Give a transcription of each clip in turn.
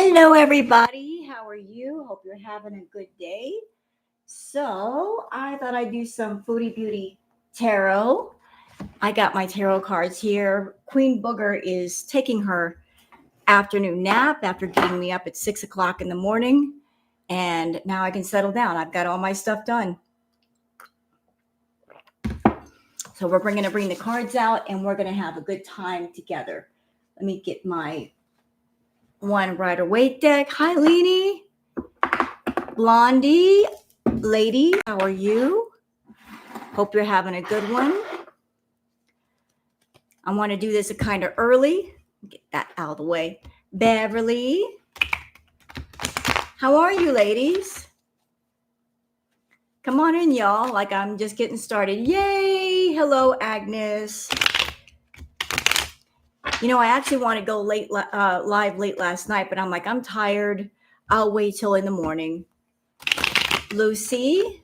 Hello, everybody. How are you? Hope you're having a good day. So, I thought I'd do some Foodie Beauty tarot. I got my tarot cards here. Queen Booger is taking her afternoon nap after getting me up at 6 o'clock in the morning. And now I can settle down. I've got all my stuff done. So, we're going to bring the cards out and we're going to have a good time together. Let me get my one Rider Waite deck. Hi, Leanie. Blondie, lady, how are you? Hope you're having a good one. I want to do this kind of early. Get that out of the way. Beverly, how are you, ladies? Come on in, y'all. Like I'm just getting started. Yay! Hello, Agnes. You know, I actually want to go live late last night, but I'm like, I'm tired. I'll wait till in the morning. Lucy,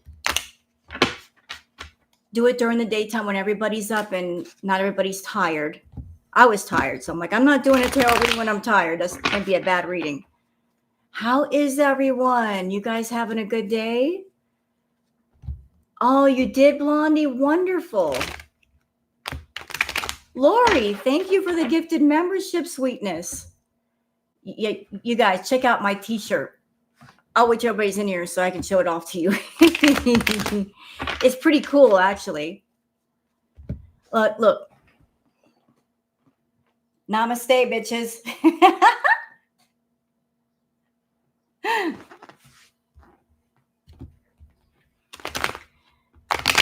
do it during the daytime when everybody's up and not everybody's tired. I was tired, so I'm like, I'm not doing a tarot reading when I'm tired. That's going to be a bad reading. How is everyone? You guys having a good day? Oh, you did, Blondie? Wonderful. Lori, thank you for the gifted membership, sweetness. You guys, check out my t-shirt. I'll wait till everybody's in here so I can show it off to you. It's pretty cool, actually. Look. Namaste, bitches.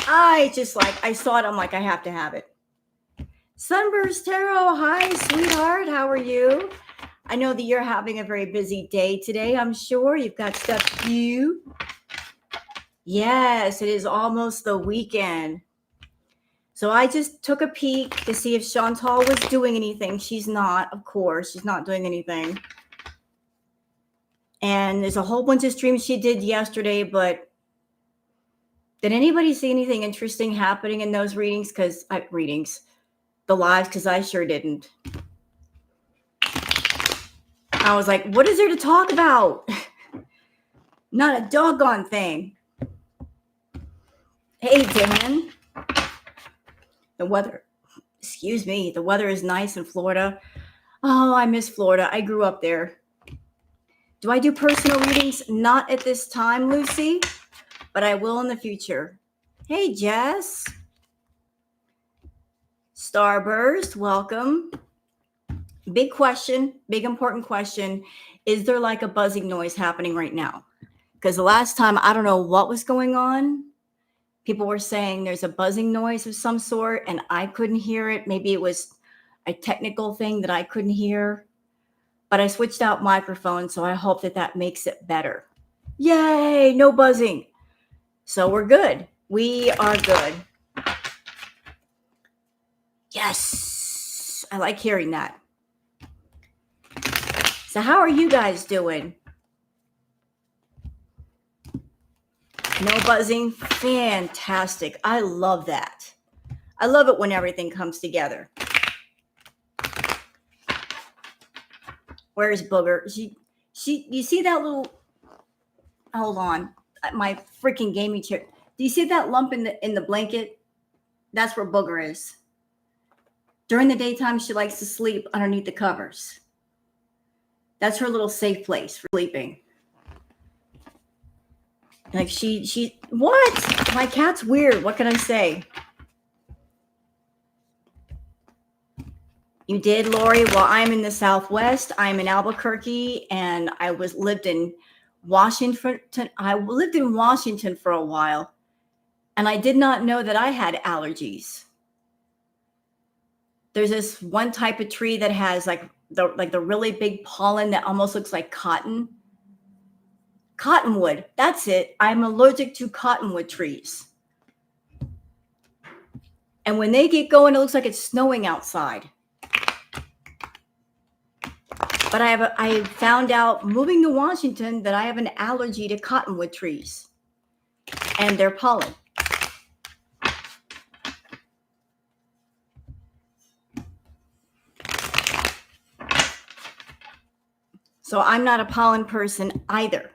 I saw it. I'm like, I have to have it. Sunburst Tarot. Hi, sweetheart. How are you? I know that you're having a very busy day today. I'm sure you've got stuff to do. Yes, it is almost the weekend. So I just took a peek to see if Chantal was doing anything. She's not, of course. She's not doing anything. And there's a whole bunch of streams she did yesterday, but did anybody see anything interesting happening in those readings? The lives, because I sure didn't. I was like, what is there to talk about? Not a doggone thing. Hey, Dan. The weather is nice in Florida. Oh, I miss Florida. I grew up there. Do I do personal readings? Not at this time, Lucy, but I will in the future. Hey, Jess. Starburst, welcome. Big question, big important question. Is there like a buzzing noise happening right now? Because the last time, I don't know what was going on. People were saying there's a buzzing noise of some sort, and I couldn't hear it. Maybe it was a technical thing that I couldn't hear. But I switched out microphones, so I hope that makes it better. Yay, no buzzing. So we're good. We are good. Yes, I like hearing that. So how are you guys doing? No buzzing? Fantastic. I love that. I love it when everything comes together. Where's Booger? You see that little, hold on, my freaking gaming chair. Do you see that lump in the blanket? That's where Booger is. During the daytime, she likes to sleep underneath the covers. That's her little safe place for sleeping. Like what? My cat's weird. What can I say? You did, Lori? Well, I'm in the Southwest. I'm in Albuquerque, and I lived in Washington. I lived in Washington for a while, and I did not know that I had allergies. There's this one type of tree that has like the really big pollen that almost looks like cotton. Cottonwood. That's it. I'm allergic to cottonwood trees. And when they get going, it looks like it's snowing outside. But I found out moving to Washington that I have an allergy to cottonwood trees and their pollen. So I'm not a pollen person either.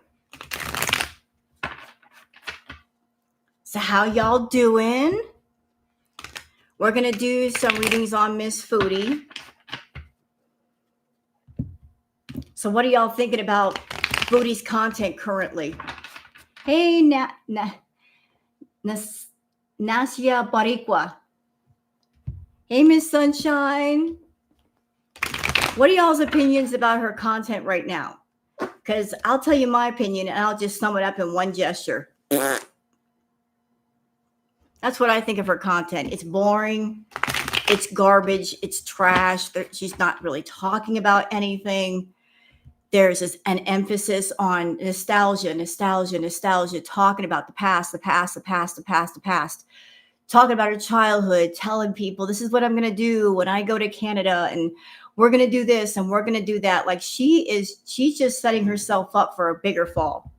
So how y'all doing? We're going to do some readings on Miss Foodie. So what are y'all thinking about Foodie's content currently? Hey, Nasia Barikwa. Hey, Miss Sunshine. What are y'all's opinions about her content right now? Because I'll tell you my opinion and I'll just sum it up in one gesture. That's what I think of her content. It's boring. It's garbage. It's trash. She's not really talking about anything. There's an emphasis on nostalgia, talking about the past, talking about her childhood, telling people this is what I'm going to do when I go to Canada and we're going to do this and we're going to do that. Like she's just setting herself up for a bigger fall.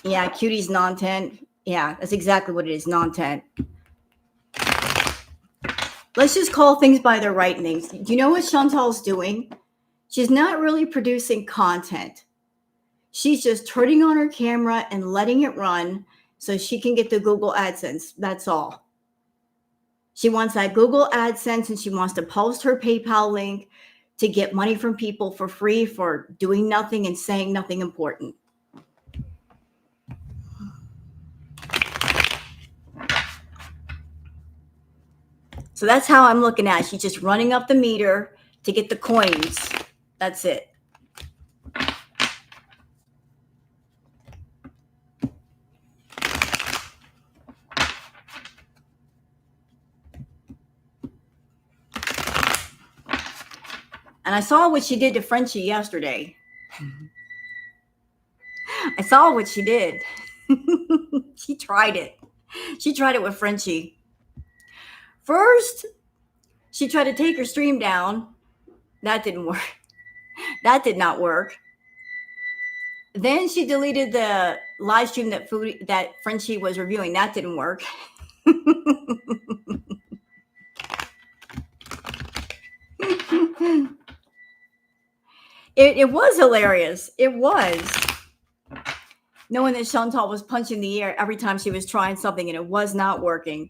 Yeah, cutie's non-tent. Yeah, that's exactly what it is, non-tent. Let's just call things by their right names. Do you know what Chantal's doing? She's not really producing content. She's just turning on her camera and letting it run so she can get the Google AdSense. That's all. She wants that Google AdSense and she wants to post her PayPal link to get money from people for free for doing nothing and saying nothing important. So that's how I'm looking at it. She's just running up the meter to get the coins. That's it. And I saw what she did to Frenchie yesterday. I saw what she did. She tried it. She tried it with Frenchie. First, she tried to take her stream down. That didn't work. That did not work. Then she deleted the live stream that Frenchie was reviewing. That didn't work. It was hilarious. It was. Knowing that Chantal was punching the air every time she was trying something and it was not working.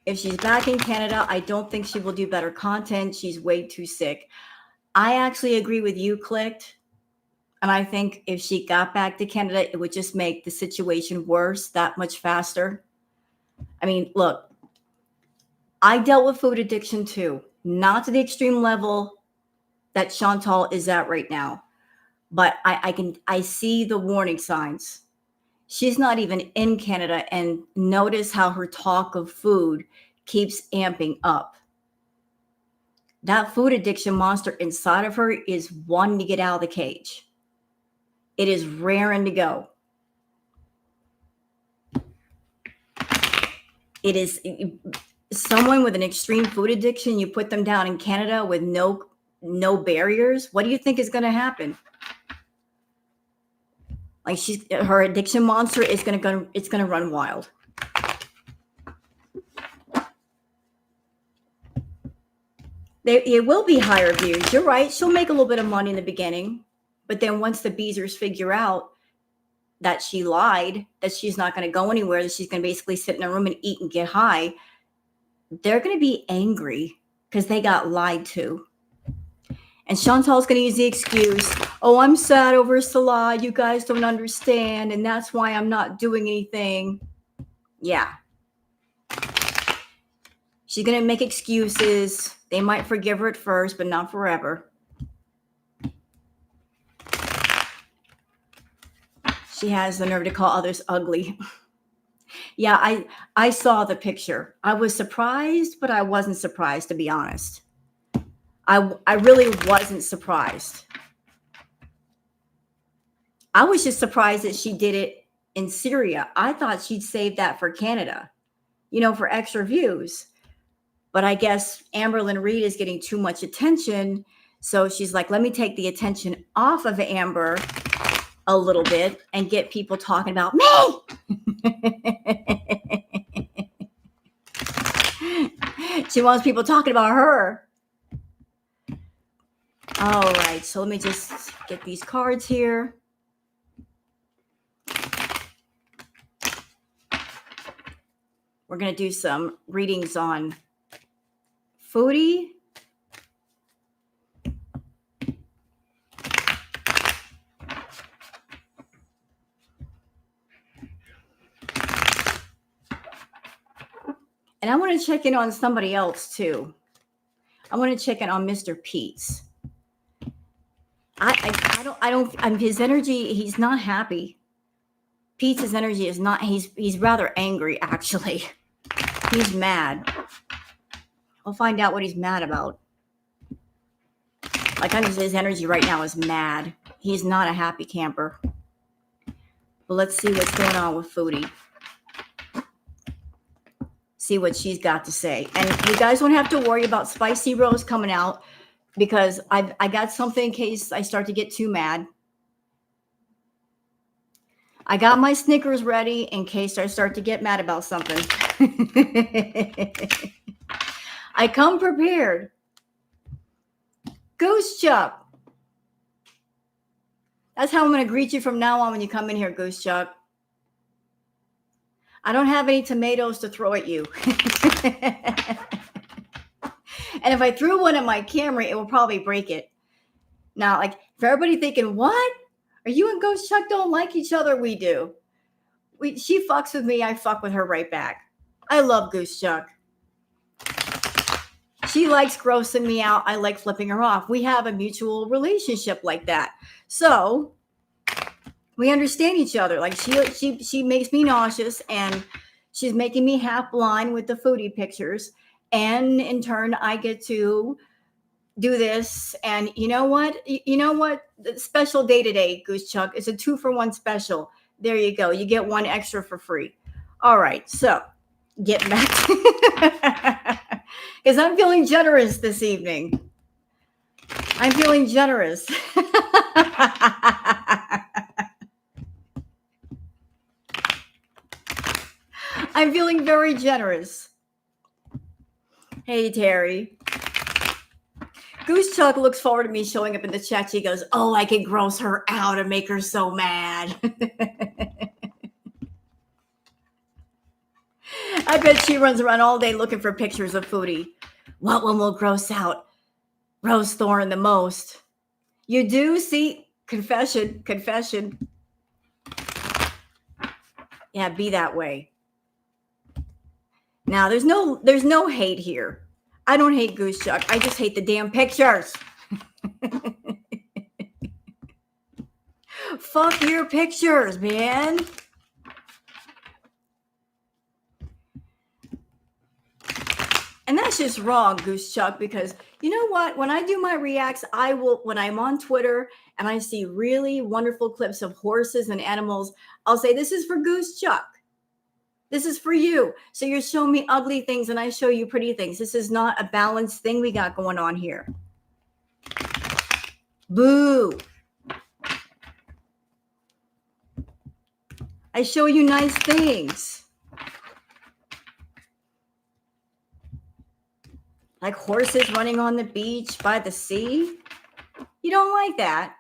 If she's back in Canada, I don't think she will do better content. She's way too sick. I actually agree with you, Clicked. And I think if she got back to Canada, it would just make the situation worse that much faster. I mean, look, I dealt with food addiction too. Not to the extreme level that Chantal is at right now. But I see the warning signs. She's not even in Canada, and notice how her talk of food keeps amping up. That food addiction monster inside of her is wanting to get out of the cage. It is raring to go. It is someone with an extreme food addiction. You put them down in Canada with no barriers. What do you think is going to happen? Like her addiction monster is going to run wild. It will be higher views. You're right. She'll make a little bit of money in the beginning, but then once the Beezers figure out that she lied, that she's not going to go anywhere, that she's going to basically sit in a room and eat and get high, they're going to be angry because they got lied to. And Chantal's going to use the excuse, oh, I'm sad over Salah. You guys don't understand. And that's why I'm not doing anything. Yeah. She's going to make excuses. They might forgive her at first, but not forever. She has the nerve to call others ugly. Yeah, I saw the picture. I was surprised, but I wasn't surprised, to be honest. I really wasn't surprised. I was just surprised that she did it in Syria. I thought she'd save that for Canada, for extra views. But I guess Amberlynn Reid is getting too much attention. So she's like, let me take the attention off of Amber a little bit and get people talking about me. She wants people talking about her. All right, so let me just get these cards here. We're going to do some readings on Foodie. And I want to check in on somebody else too. I want to check in on Mr. Pete's. His energy, he's not happy. Pete's energy is not, he's rather angry, actually. He's mad. I'll find out what he's mad about. Like, his energy right now is mad. He's not a happy camper. But let's see what's going on with Foodie. See what she's got to say. And you guys don't have to worry about Spicy Rose coming out, because I got something in case I start to get too mad. I got my Snickers ready in case I start to get mad about something. I come prepared. Goose Chuck. That's how I'm going to greet you from now on when you come in here, Goose Chuck. I don't have any tomatoes to throw at you. And if I threw one at my camera, it will probably break it. Now, like, for everybody thinking, what? Are you and Ghost Chuck don't like each other? We do. She fucks with me. I fuck with her right back. I love Goose Chuck. She likes grossing me out. I like flipping her off. We have a mutual relationship like that. So we understand each other. Like, she makes me nauseous, and she's making me half blind with the Foodie pictures. And in turn, I get to do this. And you know what? The special day today, Goose Chuck, is a 2-for-1 special. There you go. You get one extra for free. All right. So get back. Because I'm feeling generous this evening. I'm feeling generous. I'm feeling very generous. Hey, Terry. Goose Chuck looks forward to me showing up in the chat. She goes, oh, I can gross her out and make her so mad. I bet she runs around all day looking for pictures of Foodie. What one will gross out Rose Thorn the most? You do? See? Confession. Yeah, be that way. Now, there's no hate here. I don't hate Goose Chuck. I just hate the damn pictures. Fuck your pictures, man. And that's just wrong, Goose Chuck, because you know what? When I do my reacts, when I'm on Twitter and I see really wonderful clips of horses and animals, I'll say, this is for Goose Chuck. This is for you. So you're showing me ugly things and I show you pretty things. This is not a balanced thing we got going on here. Boo. I show you nice things. Like horses running on the beach by the sea. You don't like that.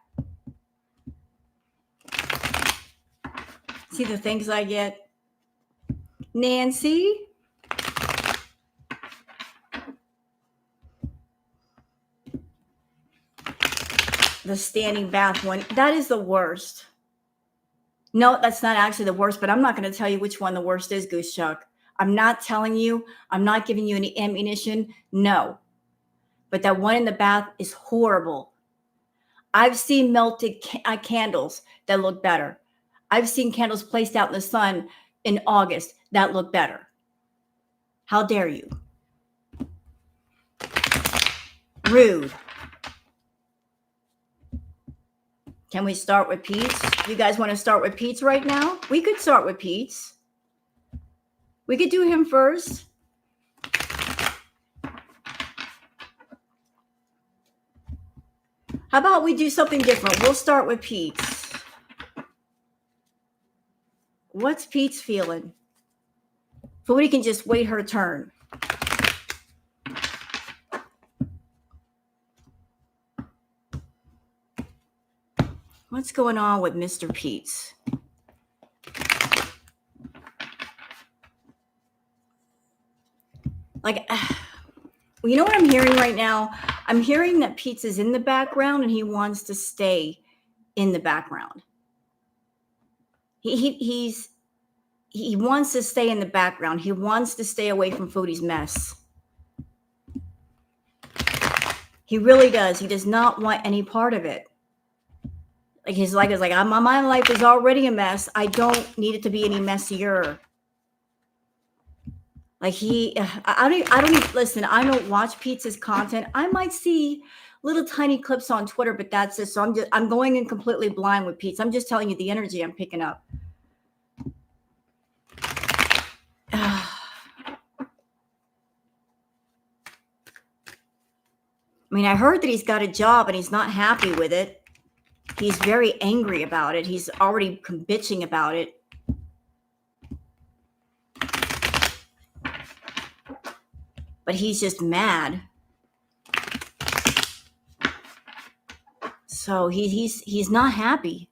See the things I get? Nancy. The standing bath one. That is the worst. No, that's not actually the worst, but I'm not going to tell you which one the worst is, Goose Chuck. I'm not telling you. I'm not giving you any ammunition. No. But that one in the bath is horrible. I've seen melted candles that look better. I've seen candles placed out in the sun in August that look better. How dare you? Rude. Can we start with Pete's? You guys want to start with Pete's right now? We could start with Pete's. We could do him first. How about we do something different? We'll start with Pete's. What's Pete's feeling? Foodie can just wait her turn. What's going on with Mr. Pete's? Like, you know what I'm hearing right now? I'm hearing that Pete's is in the background and he wants to stay in the background. He wants to stay in the background. He wants to stay away from Foodie's mess. He really does. He does not want any part of it. Like he's like, my life is already a mess. I don't need it to be any messier. Like I don't listen. I don't watch Pete's content. I might see little tiny clips on Twitter, but that's it. So I'm going in completely blind with Pete's. I'm just telling you the energy I'm picking up. I mean, I heard that he's got a job and he's not happy with it. He's very angry about it. He's already bitching about it. But he's just mad. So he's not happy.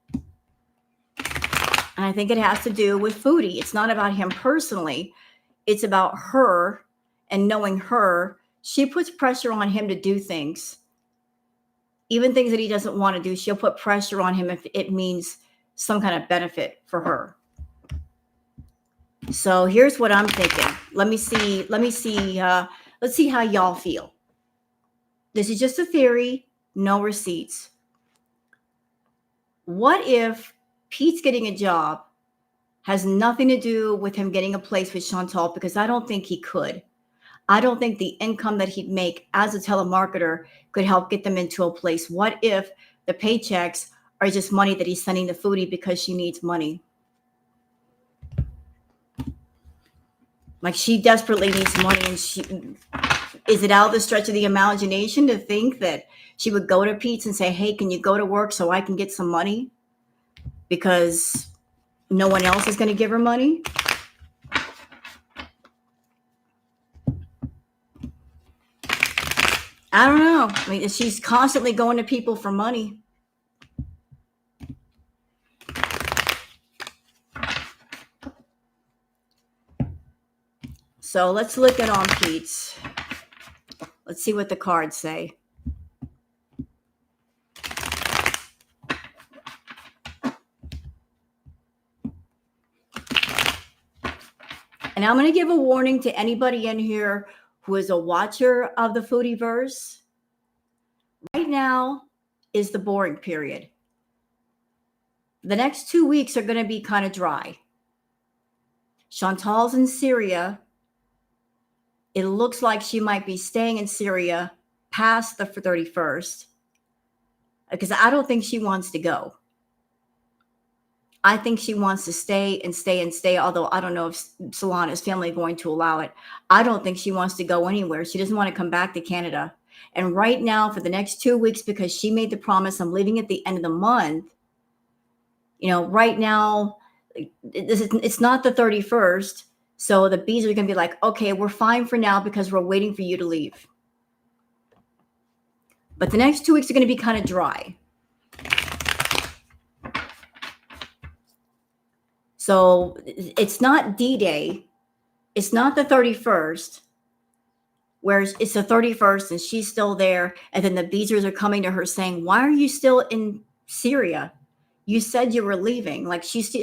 And I think it has to do with Foodie. It's not about him personally. It's about her and knowing her. She puts pressure on him to do things. Even things that he doesn't want to do, she'll put pressure on him if it means some kind of benefit for her. So here's what I'm thinking. Let's see how y'all feel. This is just a theory, no receipts. What if Pete's getting a job has nothing to do with him getting a place with Chantal? Because I don't think he could. I don't think the income that he'd make as a telemarketer could help get them into a place. What if the paychecks are just money that he's sending to Foodie because she needs money? Like she desperately needs money, and is it out of the stretch of the imagination to think that she would go to Pete's and say, hey, can you go to work so I can get some money? Because no one else is going to give her money? I don't know. I mean, she's constantly going to people for money. So let's look at on Pete's. Let's see what the cards say. And I'm going to give a warning to anybody in here who is a watcher of the Foodieverse. Right now is the boring period. The next 2 weeks are going to be kind of dry. Chantal's in Syria. It looks like she might be staying in Syria past the 31st because I don't think she wants to go. I think she wants to stay and stay and stay, although I don't know if Solana's family is going to allow it. I don't think she wants to go anywhere. She doesn't want to come back to Canada. And right now, for the next 2 weeks, because she made the promise, I'm leaving at the end of the month. You know, right now, it's not the 31st. So the bees are going to be like, okay, we're fine for now because we're waiting for you to leave. But the next 2 weeks are going to be kind of dry. So it's not D-Day. It's not the 31st, where it's the 31st and she's still there. And then the Beezers are coming to her saying, why are you still in Syria? You said you were leaving. Like she's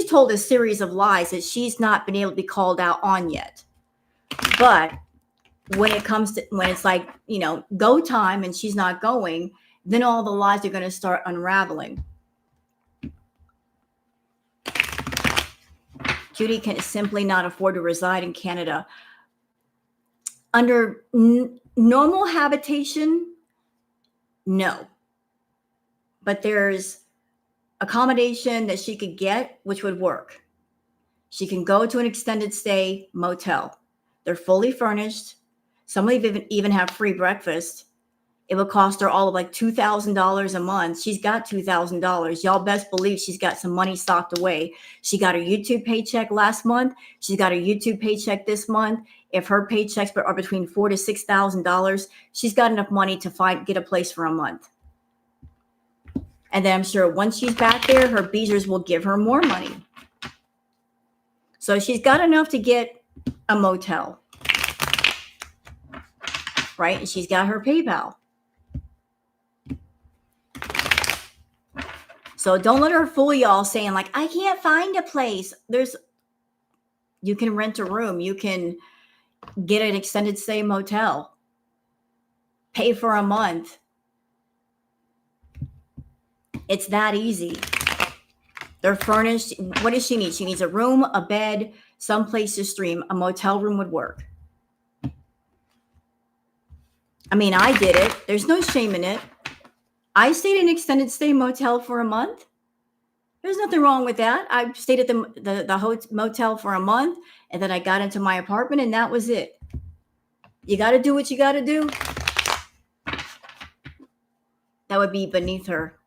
told a series of lies that she's not been able to be called out on yet. But when it's like, you know, go time and she's not going, then all the lies are going to start unraveling. Judy can simply not afford to reside in Canada. Under normal habitation, no. But there's accommodation that she could get, which would work. She can go to an extended stay motel. They're fully furnished. Some of them even have free breakfast. It would cost her all of like $2,000 a month. She's got $2,000. Y'all best believe she's got some money stocked away. She got her YouTube paycheck last month. She's got her YouTube paycheck this month. If her paychecks are between $4,000 to $6,000, she's got enough money to get a place for a month. And then I'm sure once she's back there, her beezers will give her more money. So she's got enough to get a motel, right? And she's got her PayPal. So don't let her fool y'all saying like, I can't find a place. You can rent a room. You can get an extended stay motel. Pay for a month. It's that easy. They're furnished. What does she need? She needs a room, a bed, some place to stream. A motel room would work. I mean, I did it. There's no shame in it. I stayed in an extended stay motel for a month. There's nothing wrong with that. I stayed at the motel for a month, and then I got into my apartment, and that was it. You got to do what you got to do. That would be beneath her.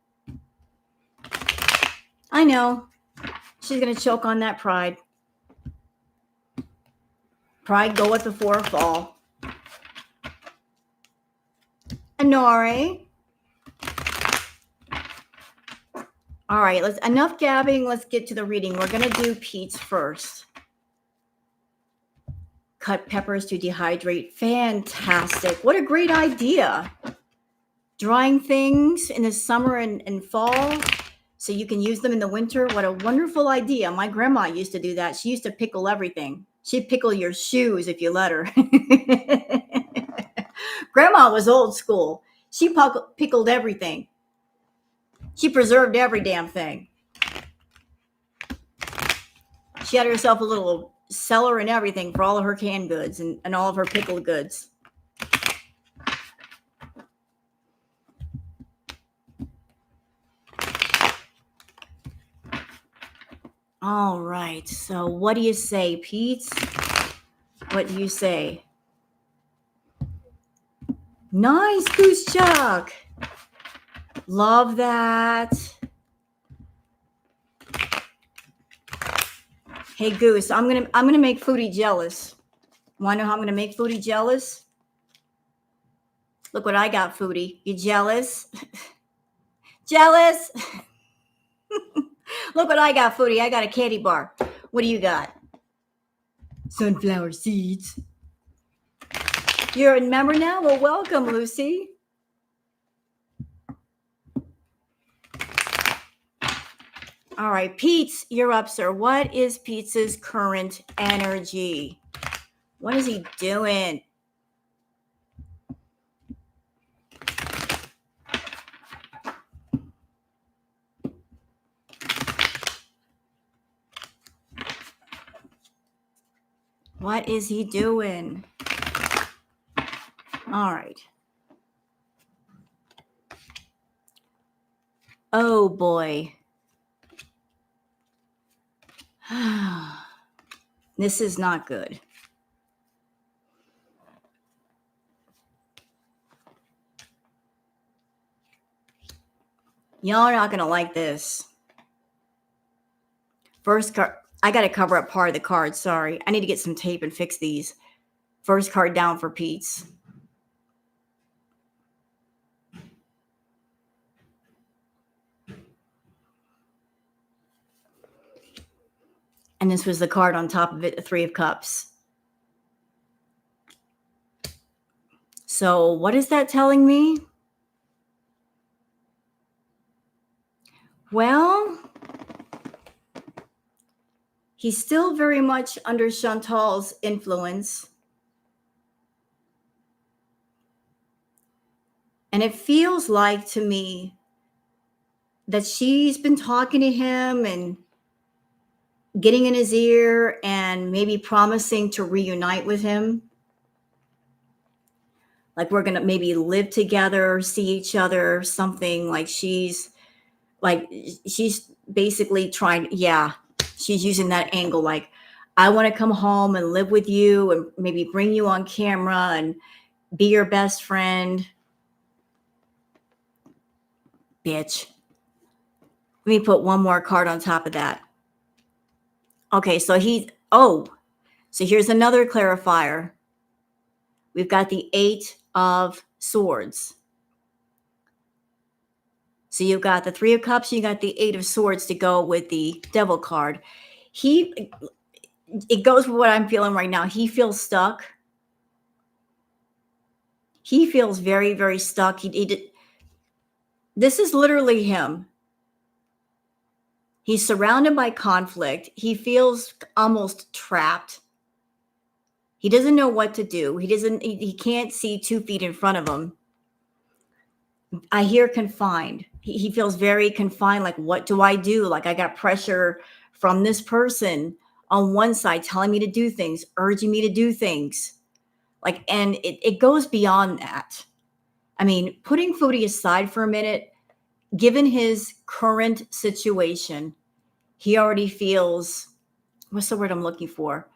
I know. She's going to choke on that pride. Pride goeth before a fall. Honore. All right, enough gabbing. Let's get to the reading. We're going to do Pete's first. Cut peppers to dehydrate. Fantastic. What a great idea. Drying things in the summer and fall so you can use them in the winter. What a wonderful idea. My grandma used to do that. She used to pickle everything. She'd pickle your shoes if you let her. Grandma was old school. She pickled everything. She preserved every damn thing. She had herself a little cellar and everything for all of her canned goods and all of her pickled goods. All right. So what do you say, Pete? What do you say? Nice, Goose Chuck. Love that. Hey, Goose, I'm gonna make Foodie jealous. Want to know how I'm gonna make Foodie jealous? Look what I got, Foodie. You jealous? Jealous? Look what I got, Foodie. I got a candy bar. What do you got? Sunflower seeds. You're a member now? Well, welcome, Lucy. All right, Pete's, you're up, sir. What is Pete's current energy? What is he doing? What is he doing? All right. Oh, boy. This is not good. Y'all are not going to like this. First card. I got to cover up part of the card. Sorry. I need to get some tape and fix these. First card down for Pete's. And this was the card on top of it, the Three of Cups. So what is that telling me? Well, he's still very much under Chantal's influence. And it feels like to me that she's been talking to him and getting in his ear and maybe promising to reunite with him. Like we're going to maybe live together, see each other, something like she's basically trying. Yeah, she's using that angle. Like, I want to come home and live with you and maybe bring you on camera and be your best friend. Bitch. Let me put one more card on top of that. Okay, so so here's another clarifier. We've got the 8 of Swords. So you got the Three of Cups, you got the Eight of Swords to go with the Devil card. It goes with what I'm feeling right now. He feels stuck. He feels very, very stuck. This is literally him. He's surrounded by conflict. He feels almost trapped. He doesn't know what to do. He can't see 2 feet in front of him. I hear confined. He feels very confined. Like, what do I do? Like, I got pressure from this person on one side telling me to do things, urging me to do things. Like, and it goes beyond that. I mean, putting Foodie aside for a minute, given his current situation, he already feels, what's the word I'm looking for?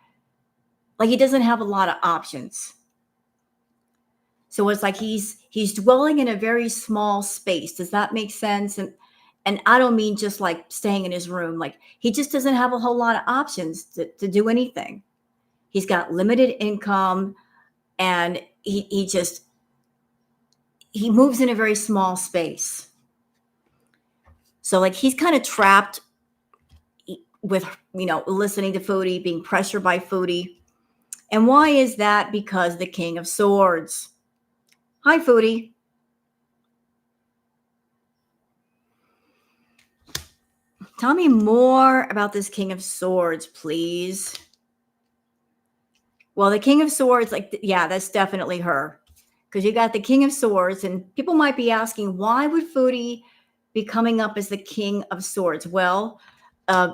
Like he doesn't have a lot of options. So it's like he's dwelling in a very small space. Does that make sense? And I don't mean just like staying in his room. Like he just doesn't have a whole lot of options to do anything. He's got limited income, and he moves in a very small space. So like he's kind of trapped with, listening to Foodie, being pressured by Foodie. And why is that? Because the King of Swords. Hi, Foodie. Tell me more about this King of Swords, please. Well, the King of Swords, that's definitely her. Because you got the King of Swords, and people might be asking, why would Foodie be coming up as the King of Swords? Well,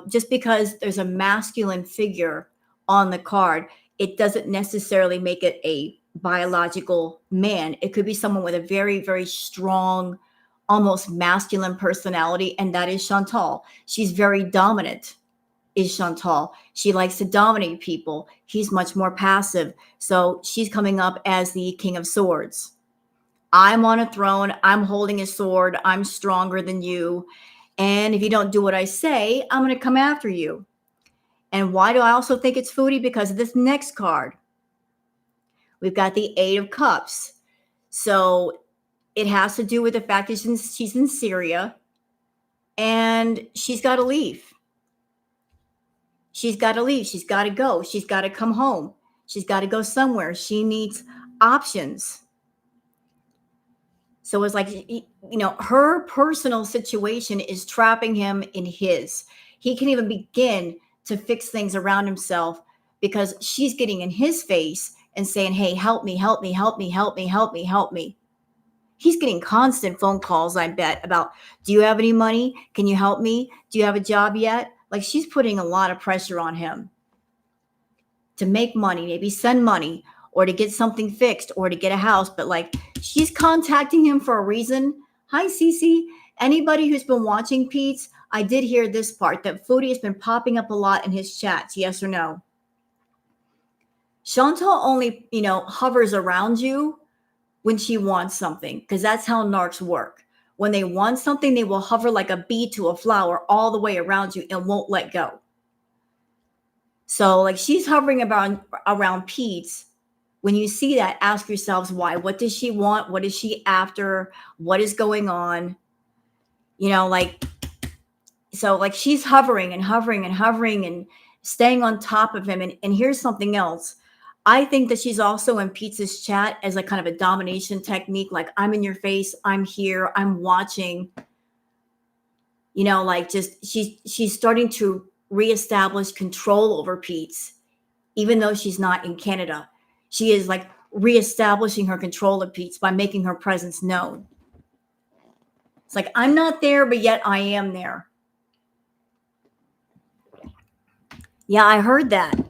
just because there's a masculine figure on the card, it doesn't necessarily make it a biological man. It could be someone with a very, very strong, almost masculine personality, and that is Chantal. She's very dominant, is Chantal. She likes to dominate people. He's much more passive. So she's coming up as the King of Swords. I'm on a throne. I'm holding a sword. I'm stronger than you. And if you don't do what I say, I'm going to come after you. And why do I also think it's Foodie? Because of this next card. We've got the Eight of Cups. So it has to do with the fact that she's in Syria and she's got to leave. She's got to leave. She's got to go. She's got to come home. She's got to go somewhere. She needs options. So it's like, her personal situation is trapping him in his. He can't even begin to fix things around himself because she's getting in his face and saying, hey, help me, help me, help me, help me, help me, help me. He's getting constant phone calls, I bet, about, do you have any money? Can you help me? Do you have a job yet? Like she's putting a lot of pressure on him to make money, maybe send money, or to get something fixed, or to get a house. But like she's contacting him for a reason. Hi, Cece. Anybody who's been watching Pete's, I did hear this part, that Foodie has been popping up a lot in his chats. Yes or no? Chantal only, hovers around you when she wants something, because that's how narcs work. When they want something, they will hover like a bee to a flower all the way around you and won't let go. So like she's hovering around Pete's. When you see that, ask yourselves why. What does she want? What is she after? What is going on? So like she's hovering and hovering and hovering and staying on top of him. And here's something else. I think that she's also in Pete's chat as like kind of a domination technique. Like, I'm in your face. I'm here. I'm watching. Just she's starting to reestablish control over Pete's, even though she's not in Canada. She is like reestablishing her control of Pete's by making her presence known. It's like, I'm not there, but yet I am there. Yeah, I heard that.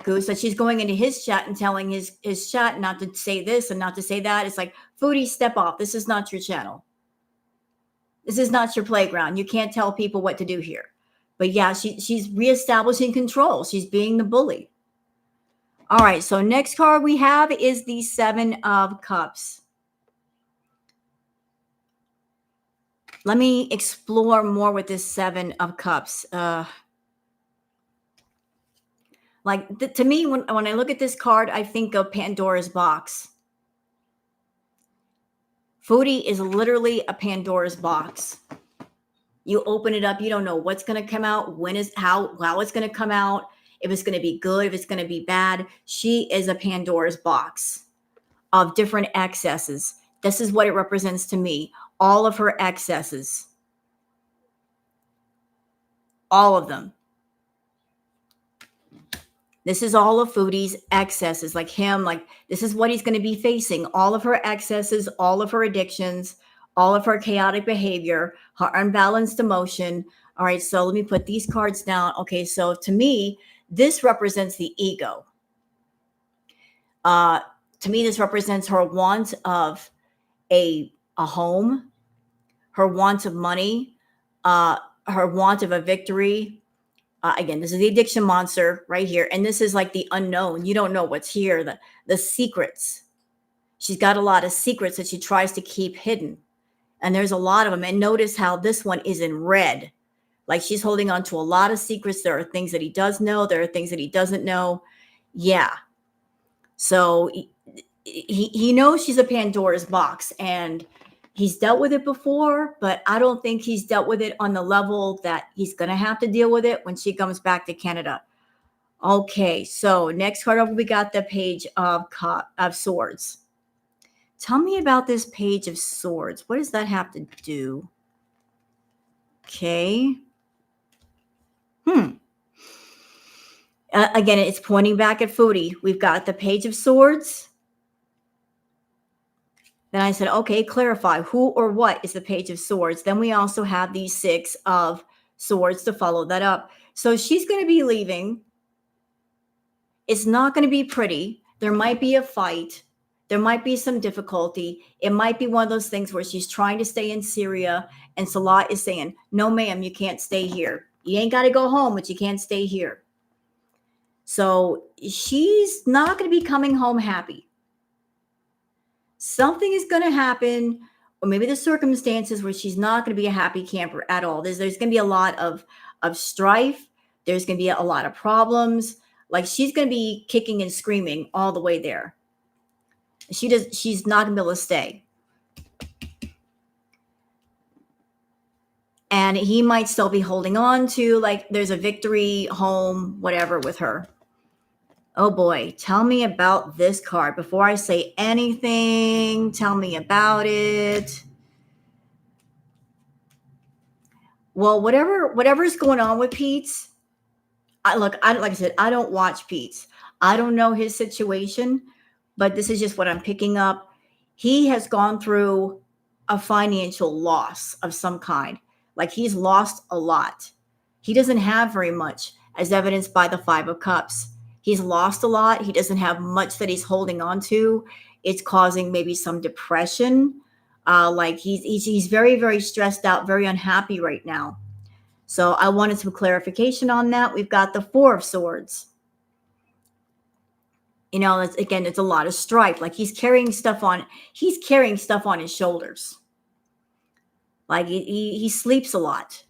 Goose, that she's going into his chat and telling his chat not to say this and not to say that. It's like, Foodie, step off. This is not your channel. This is not your playground. You can't tell people what to do here. But yeah, she's reestablishing control. She's being the bully. All right, so next card we have is the Seven of Cups. Let me explore more with this Seven of Cups. To me, when I look at this card, I think of Pandora's box. Foodie is literally a Pandora's box. You open it up, you don't know what's going to come out, how it's going to come out, if it's going to be good, if it's going to be bad. She is a Pandora's box of different excesses. This is what it represents to me. All of her excesses. All of them. This is all of Foodie's excesses, like him, like this is what he's going to be facing. All of her excesses, all of her addictions, all of her chaotic behavior, her unbalanced emotion. All right, so let me put these cards down. Okay, so to me, this represents the ego. To me, this represents her want of a home, her want of money, her want of a victory. Again, this is the addiction monster right here. And this is like the unknown. You don't know what's here, the secrets. She's got a lot of secrets that she tries to keep hidden. And there's a lot of them. And notice how this one is in red. Like she's holding on to a lot of secrets. There are things that he does know. There are things that he doesn't know. Yeah. So he knows she's a Pandora's box. And he's dealt with it before, but I don't think he's dealt with it on the level that he's going to have to deal with it when she comes back to Canada. Okay, so next card over, we got the Page of Swords. Tell me about this Page of Swords. What does that have to do? Okay. Again, it's pointing back at Foodie. We've got the Page of Swords. Then I said, okay, clarify who or what is the Page of Swords. Then we also have the Six of Swords to follow that up. So she's going to be leaving. It's not going to be pretty. There might be a fight. There might be some difficulty. It might be one of those things where she's trying to stay in Syria and Salah is saying, no, ma'am, you can't stay here. You ain't got to go home, but you can't stay here. So she's not going to be coming home happy. Something is going to happen, or maybe the circumstances where she's not going to be a happy camper at all. There's going to be a lot of strife. There's going to be a lot of problems. Like she's going to be kicking and screaming all the way there. She's not going to be able to stay. And he might still be holding on to, like, there's a victory, home, whatever with her. Oh boy, tell me about this card. Before I say anything, tell me about it. Well, whatever's going on with Pete's, like I said, I don't watch Pete's. I don't know his situation, but this is just what I'm picking up. He has gone through a financial loss of some kind. Like he's lost a lot. He doesn't have very much, as evidenced by the Five of Cups. He's lost a lot. He doesn't have much that he's holding on to. It's causing maybe some depression. Like he's very, very stressed out, very unhappy right now. So I wanted some clarification on that. We've got the Four of Swords. You know, it's a lot of strife. Like he's carrying stuff on his shoulders. Like he sleeps a lot.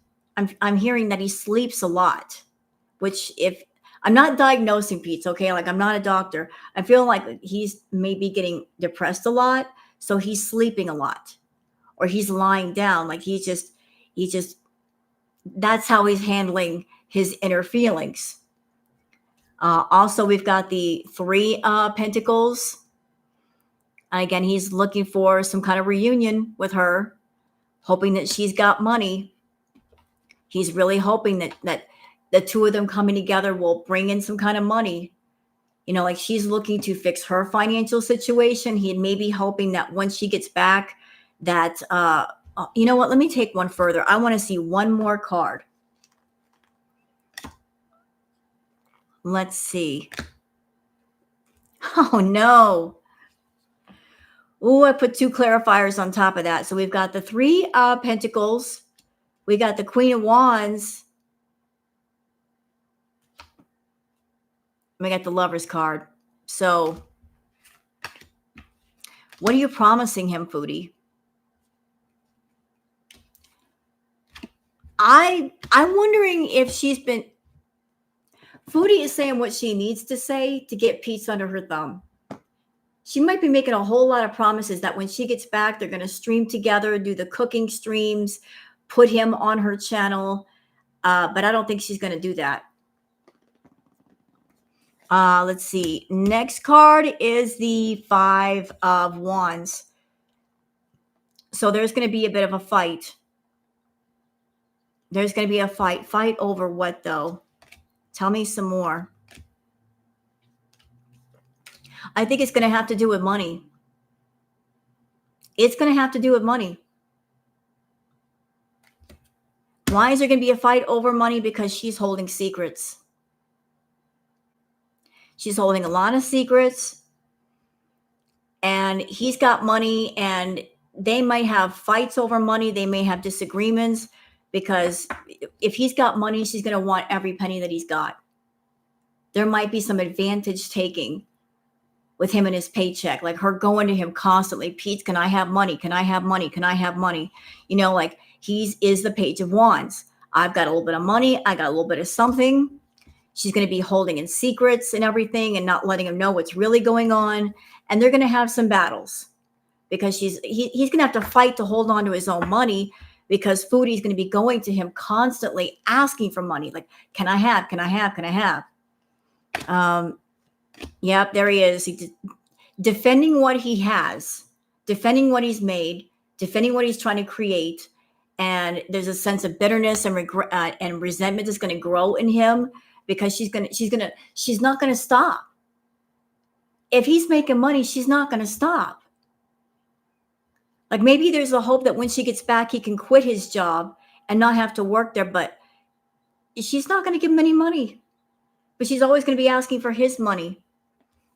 I'm hearing that he sleeps a lot, which if I'm not diagnosing Pete's, okay? Like I'm not a doctor. I feel like he's maybe getting depressed a lot. So he's sleeping a lot or he's lying down. Like he just, that's how he's handling his inner feelings. Also, we've got the Three Pentacles. Again, he's looking for some kind of reunion with her, hoping that she's got money. He's really hoping that the two of them coming together will bring in some kind of money. You know, like she's looking to fix her financial situation. He may be hoping that once she gets back that, you know what, let me take one further. I want to see one more card. Let's see. Oh, no. Oh, I put two clarifiers on top of that. So we've got the Three Pentacles. We got the Queen of Wands. We got the Lover's card. So what are you promising him, Foodie? I'm wondering if she's been... Foodie is saying what she needs to say to get Pete's under her thumb. She might be making a whole lot of promises that when she gets back, they're going to stream together, do the cooking streams, put him on her channel. But I don't think she's going to do that. Let's see. Next card is the Five of Wands. So there's going to be a bit of a fight. There's going to be a fight. Fight over what, though? Tell me some more. I think it's going to have to do with money. It's going to have to do with money. Why is there going to be a fight over money? Because she's holding secrets. She's holding a lot of secrets. And he's got money, and they might have fights over money. They may have disagreements, because if he's got money, she's going to want every penny that he's got. There might be some advantage taking with him and his paycheck, like her going to him constantly. Pete, can I have money? Can I have money? Can I have money? You know, like he is the Page of Wands. I've got a little bit of money. I got a little bit of something. She's going to be holding in secrets and everything and not letting him know what's really going on. And they're going to have some battles, because he's going to have to fight to hold on to his own money, because Foodie's going to be going to him constantly asking for money. Like, can I have, can I have, can I have? Yep, there he is. He's defending what he has, defending what he's made, defending what he's trying to create. And there's a sense of bitterness and regret and resentment that's going to grow in him, because she's not going to stop. If he's making money, she's not going to stop. Like, maybe there's a hope that when she gets back, he can quit his job and not have to work there. But she's not going to give him any money. But she's always going to be asking for his money.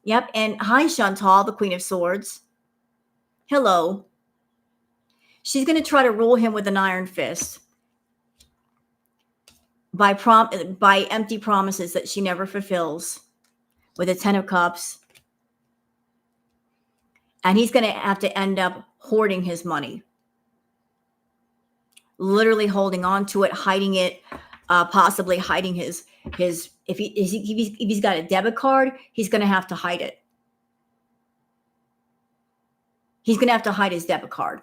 Yep. And hi, Chantal, the Queen of Swords. Hello. She's going to try to rule him with an iron fist by empty promises that she never fulfills, with a 10 of Cups. And he's going to have to end up hoarding his money, literally holding on to it, hiding it, possibly hiding his if he's got a debit card, he's going to have to hide it. He's going to have to hide his debit card.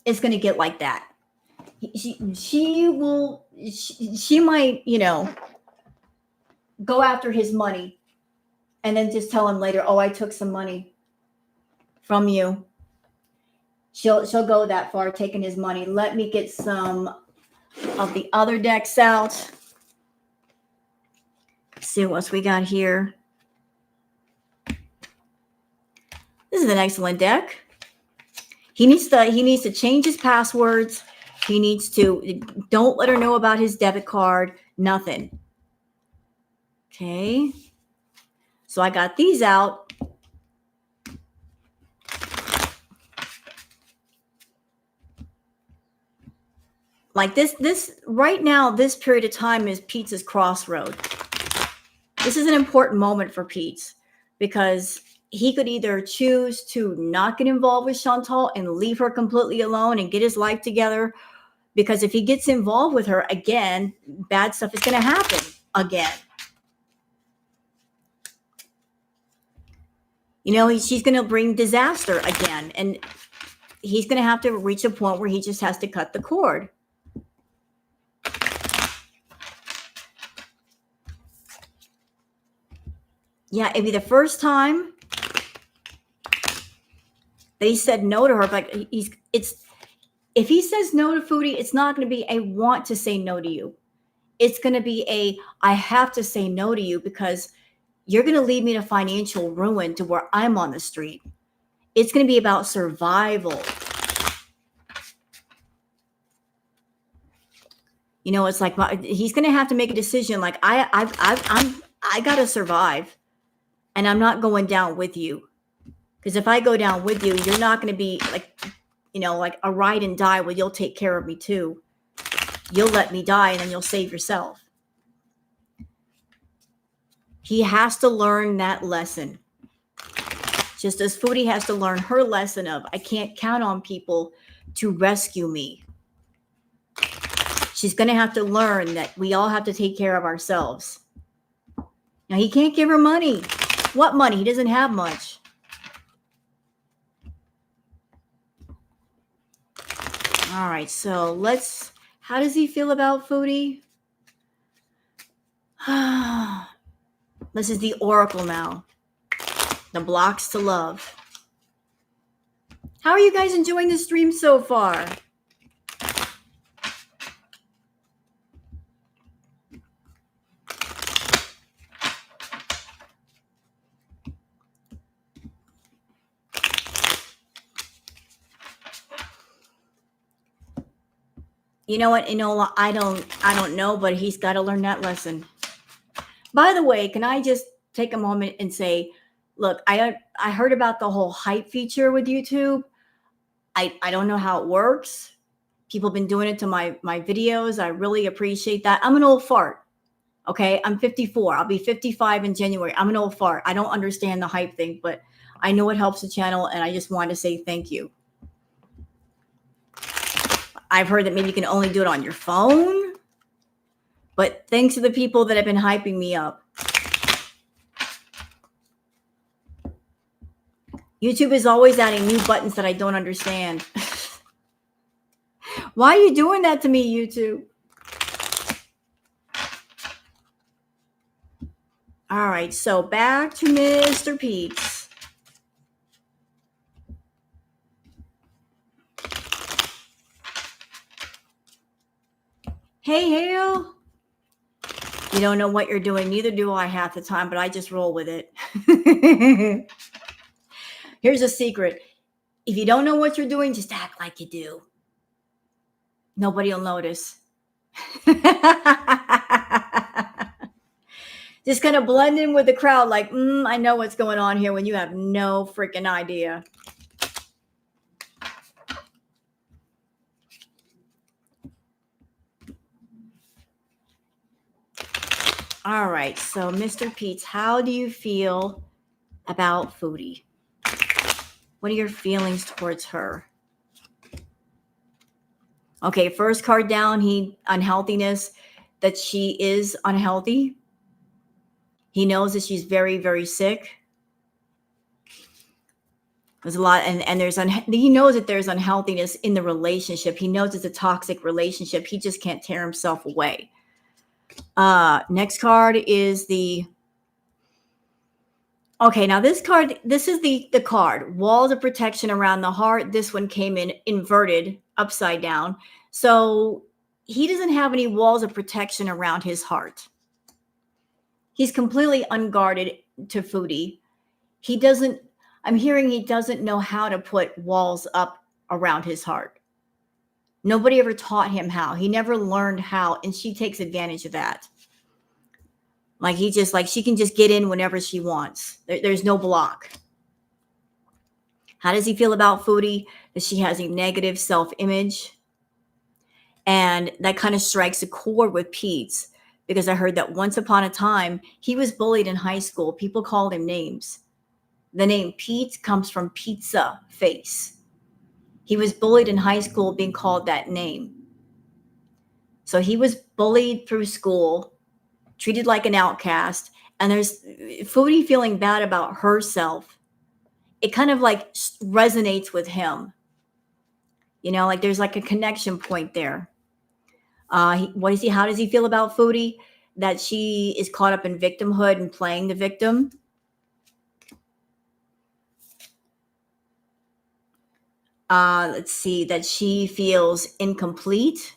It's going to get like that. She might, go after his money and then just tell him later, oh, I took some money from you. She'll go that far, taking his money. Let me get some of the other decks out. Let's see what else we got here. This is an excellent deck. He needs to change his passwords. He needs to, don't let her know about his debit card, nothing. Okay. So I got these out. Like this right now, this period of time is Pete's crossroad. This is an important moment for Pete, because he could either choose to not get involved with Chantal and leave her completely alone and get his life together. Because if he gets involved with her again, bad stuff is going to happen again. She's going to bring disaster again. And he's going to have to reach a point where he just has to cut the cord. Yeah, it'd be the first time that he said no to her. But if he says no to Foodie, it's not going to be a want to say no to you. It's going to be I have to say no to you, because you're going to lead me to financial ruin, to where I'm on the street. It's going to be about survival. It's like he's going to have to make a decision. Like I got to survive, and I'm not going down with you, because if I go down with you, you're not going to be like a ride and die where you'll take care of me too. You'll let me die, and then you'll save yourself. He has to learn that lesson. Just as Foodie has to learn her lesson of, I can't count on people to rescue me. She's going to have to learn that we all have to take care of ourselves. Now, he can't give her money. What money? He doesn't have much. All right, so let's, how does he feel about Foodie? This is the oracle now. The blocks to love. How are you guys enjoying the stream so far? You know what? I don't know, but he's got to learn that lesson. By the way, can I just take a moment and say, look, I heard about the whole hype feature with YouTube. I don't know how it works. People have been doing it to my videos. I really appreciate that. I'm an old fart. Okay, I'm 54. I'll be 55 in January. I'm an old fart. I don't understand the hype thing, but I know it helps the channel, and I just wanted to say thank you. I've heard that maybe you can only do it on your phone, but thanks to the people that have been hyping me up. YouTube is always adding new buttons that I don't understand. Why are you doing that to me, YouTube? All right, so back to Mr. Pete's. Hey, Hale. You don't know what you're doing. Neither do I half the time, but I just roll with it. Here's a secret. If you don't know what you're doing, just act like you do. Nobody will notice. Just kind of blend in with the crowd like, I know what's going on here, when you have no freaking idea. All right, so Mr. Pete's, how do you feel about Foodie? What are your feelings towards her? Okay, first card down, unhealthiness, that she is unhealthy. He knows that she's very, very sick. There's a lot, and he knows that there's unhealthiness in the relationship. He knows it's a toxic relationship. He just can't tear himself away. Next card is okay, now this is the card, walls of protection around the heart. This one came in inverted, upside down. So he doesn't have any walls of protection around his heart. He's completely unguarded to Foodie. I'm hearing he doesn't know how to put walls up around his heart. Nobody ever taught him how. He never learned how, and she takes advantage of that. Like she can just get in whenever she wants. There's no block. How does he feel about Foodie? That she has a negative self-image. And that kind of strikes a chord with Pete's, because I heard that once upon a time, he was bullied in high school. People called him names. The name Pete comes from pizza face. He was bullied in high school being called that name. So he was bullied through school, treated like an outcast, and there's Foodie feeling bad about herself. It kind of like resonates with him. You know, like there's like a connection point there. How does he feel about Foodie? That she is caught up in victimhood and playing the victim. Let's see, that she feels incomplete.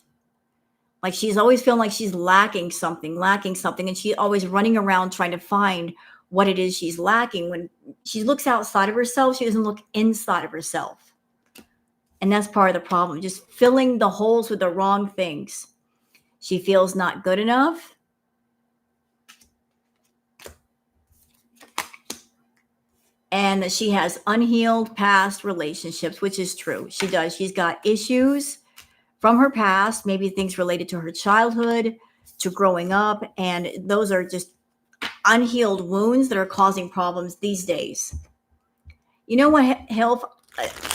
Like she's always feeling like she's lacking something, and she's always running around trying to find what it is she's lacking. When she looks outside of herself, she doesn't look inside of herself. And that's part of the problem, just filling the holes with the wrong things. She feels not good enough. And that she has unhealed past relationships, which is true. She does. She's got issues from her past, maybe things related to her childhood, to growing up. And those are just unhealed wounds that are causing problems these days. You know what, Health?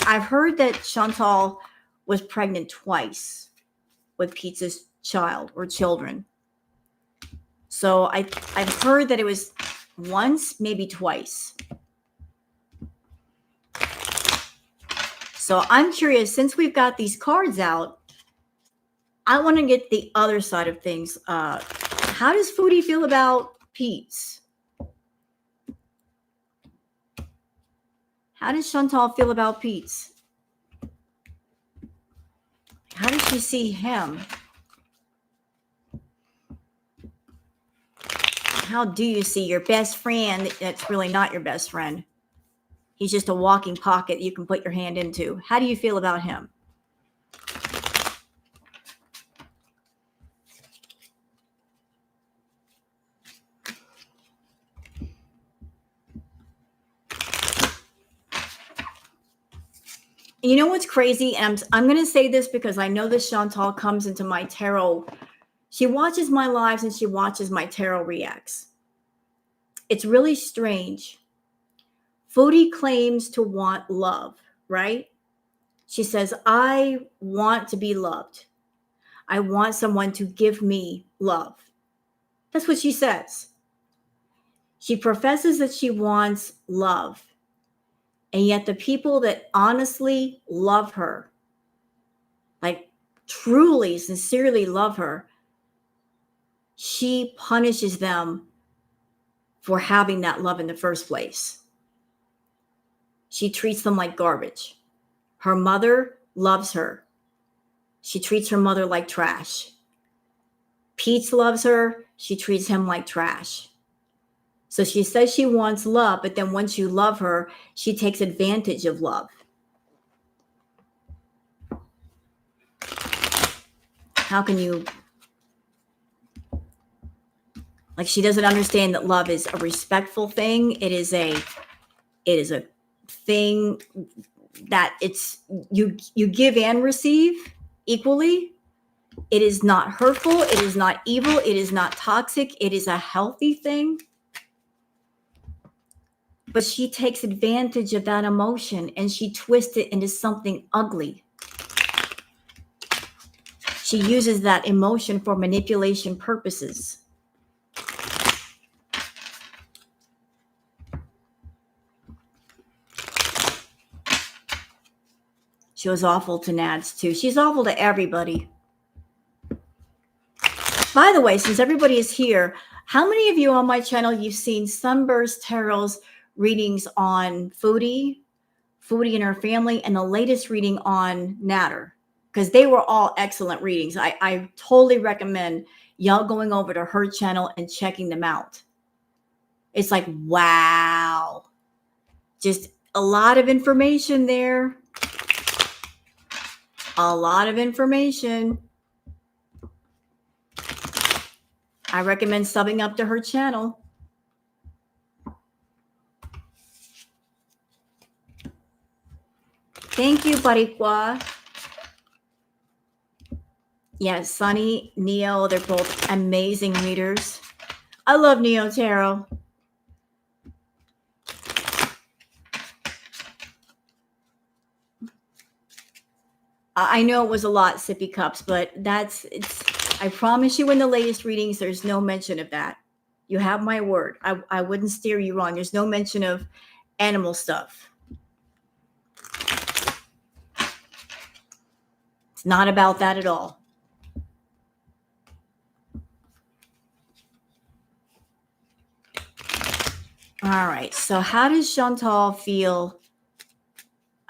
I've heard that Chantal was pregnant twice with Pete's child or children. So I've heard that it was once, maybe twice. So I'm curious, since we've got these cards out, I want to get the other side of things. How does Foodie feel about Pete's? How does Chantal feel about Pete's? How does she see him? How do you see your best friend that's really not your best friend? He's just a walking pocket you can put your hand into. How do you feel about him? You know what's crazy? And I'm going to say this because I know this Chantal comes into my tarot. She watches my lives and she watches my tarot reacts. It's really strange. Foodie claims to want love, right? She says, I want to be loved. I want someone to give me love. That's what she says. She professes that she wants love. And yet the people that honestly love her, like truly, sincerely love her, she punishes them for having that love in the first place. She treats them like garbage. Her mother loves her. She treats her mother like trash. Pete loves her. She treats him like trash. So she says she wants love, but then once you love her, she takes advantage of love. How can you? Like, she doesn't understand that love is a respectful thing. It is a thing that it's you give and receive equally. It is not hurtful. It is not evil. It is not toxic. It is a healthy thing. But she takes advantage of that emotion and she twists it into something ugly. She uses that emotion for manipulation purposes. She was awful to Nads too. She's awful to everybody. By the way, since everybody is here, how many of you on my channel, you've seen Sunburst Tarot's readings on Foodie and her family, and the latest reading on Natter? Because they were all excellent readings. I totally recommend y'all going over to her channel and checking them out. It's like, wow. Just a lot of information there. A lot of information. I recommend subbing up to her channel. Thank you, Barikwa. Yes, Sunny, Neo, they're both amazing readers. I love Neo Tarot. I know it was a lot, Sippy Cups, but I promise you in the latest readings, there's no mention of that. You have my word. I wouldn't steer you wrong. There's no mention of animal stuff. It's not about that at all. All right. So how does Chantal feel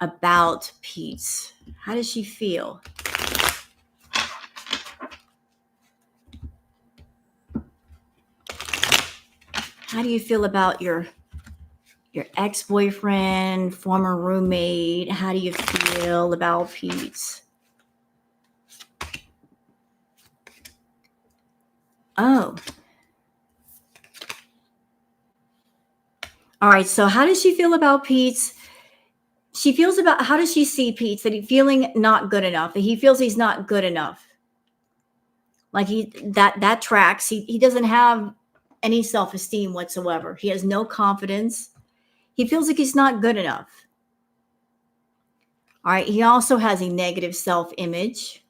about Pete? How does she feel? How do you feel about your ex-boyfriend, former roommate? How do you feel about Pete? Oh. All right. So how does she feel about Pete? She feels about, how does she see Pete? That he's feeling not good enough. That he feels he's not good enough. Like that tracks. He doesn't have any self-esteem whatsoever. He has no confidence. He feels like he's not good enough. All right. He also has a negative self-image.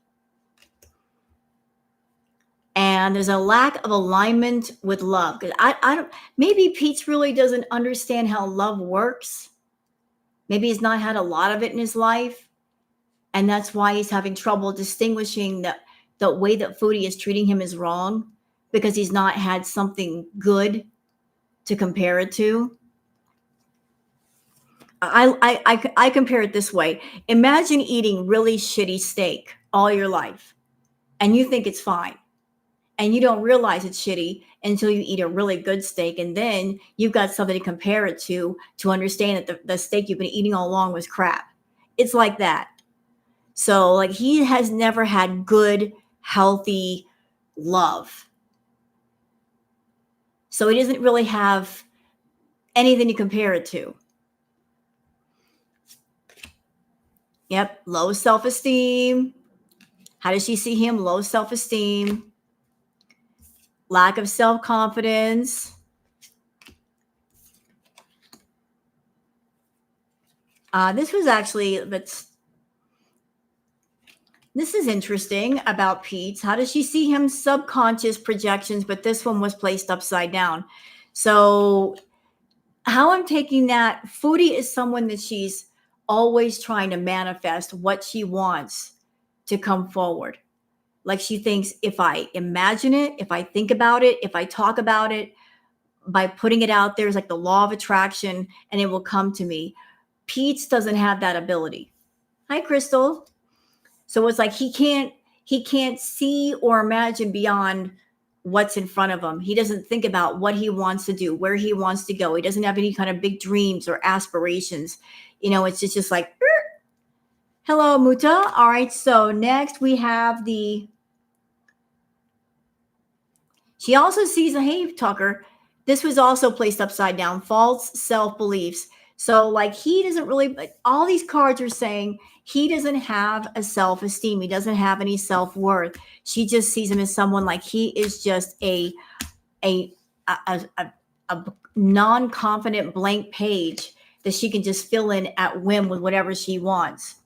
And there's a lack of alignment with love. 'Cause I don't, maybe Pete really doesn't understand how love works. Maybe he's not had a lot of it in his life. And that's why he's having trouble distinguishing that the way that Foodie is treating him is wrong, because he's not had something good to compare it to. I compare it this way. Imagine eating really shitty steak all your life and you think it's fine. And you don't realize it's shitty until you eat a really good steak. And then you've got something to compare it to understand that the steak you've been eating all along was crap. It's like that. So, like, he has never had good, healthy love. So he doesn't really have anything to compare it to. Yep, low self-esteem. How does she see him? Low self-esteem, lack of self-confidence. This was actually, this is interesting about Pete's. How does she see him? Subconscious projections, but this one was placed upside down. So how I'm taking that, Foodie is someone that she's always trying to manifest what she wants to come forward. Like, she thinks, if I imagine it, if I think about it, if I talk about it, by putting it out there, is like the law of attraction, and it will come to me. Pete's doesn't have that ability. Hi, Crystal. So it's like he can't see or imagine beyond what's in front of him. He doesn't think about what he wants to do, where he wants to go. He doesn't have any kind of big dreams or aspirations. You know, it's just like, hello, Muta. All right. So next we have she also sees hey, Tucker. This was also placed upside down, false self-beliefs. So like, he doesn't really, all these cards are saying he doesn't have a self-esteem. He doesn't have any self-worth. She just sees him as someone like he is just a non-confident blank page that she can just fill in at whim with whatever she wants.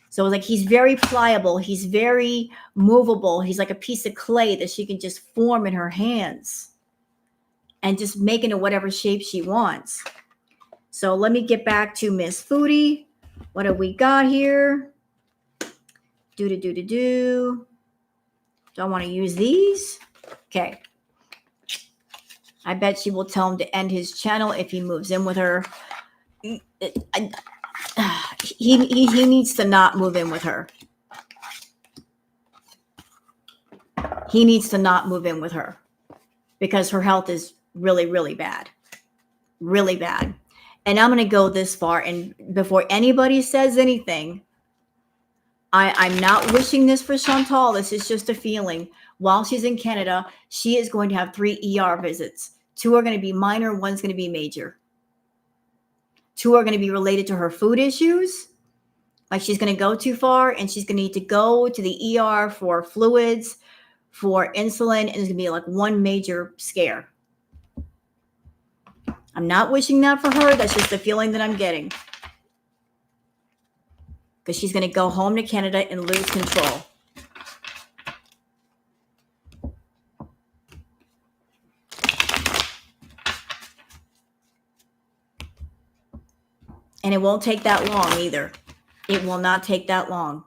So it's like, he's very pliable. He's very movable. He's like a piece of clay that she can just form in her hands and just make into whatever shape she wants. So let me get back to Miss Foodie. What have we got here? Do I want to use these? Okay. I bet she will tell him to end his channel if he moves in with her. He needs to not move in with her. He needs to not move in with her because her health is really, really bad. Really bad. And I'm going to go this far. And before anybody says anything, I'm not wishing this for Chantal. This is just a feeling. While she's in Canada, she is going to have 3 ER visits. 2 are going to be minor. 1's going to be major. 2 are going to be related to her food issues. Like, she's going to go too far and she's going to need to go to the ER for fluids, for insulin, and there's going to be like 1 major scare. I'm not wishing that for her. That's just the feeling that I'm getting. Because she's going to go home to Canada and lose control. And it won't take that long either. It will not take that long.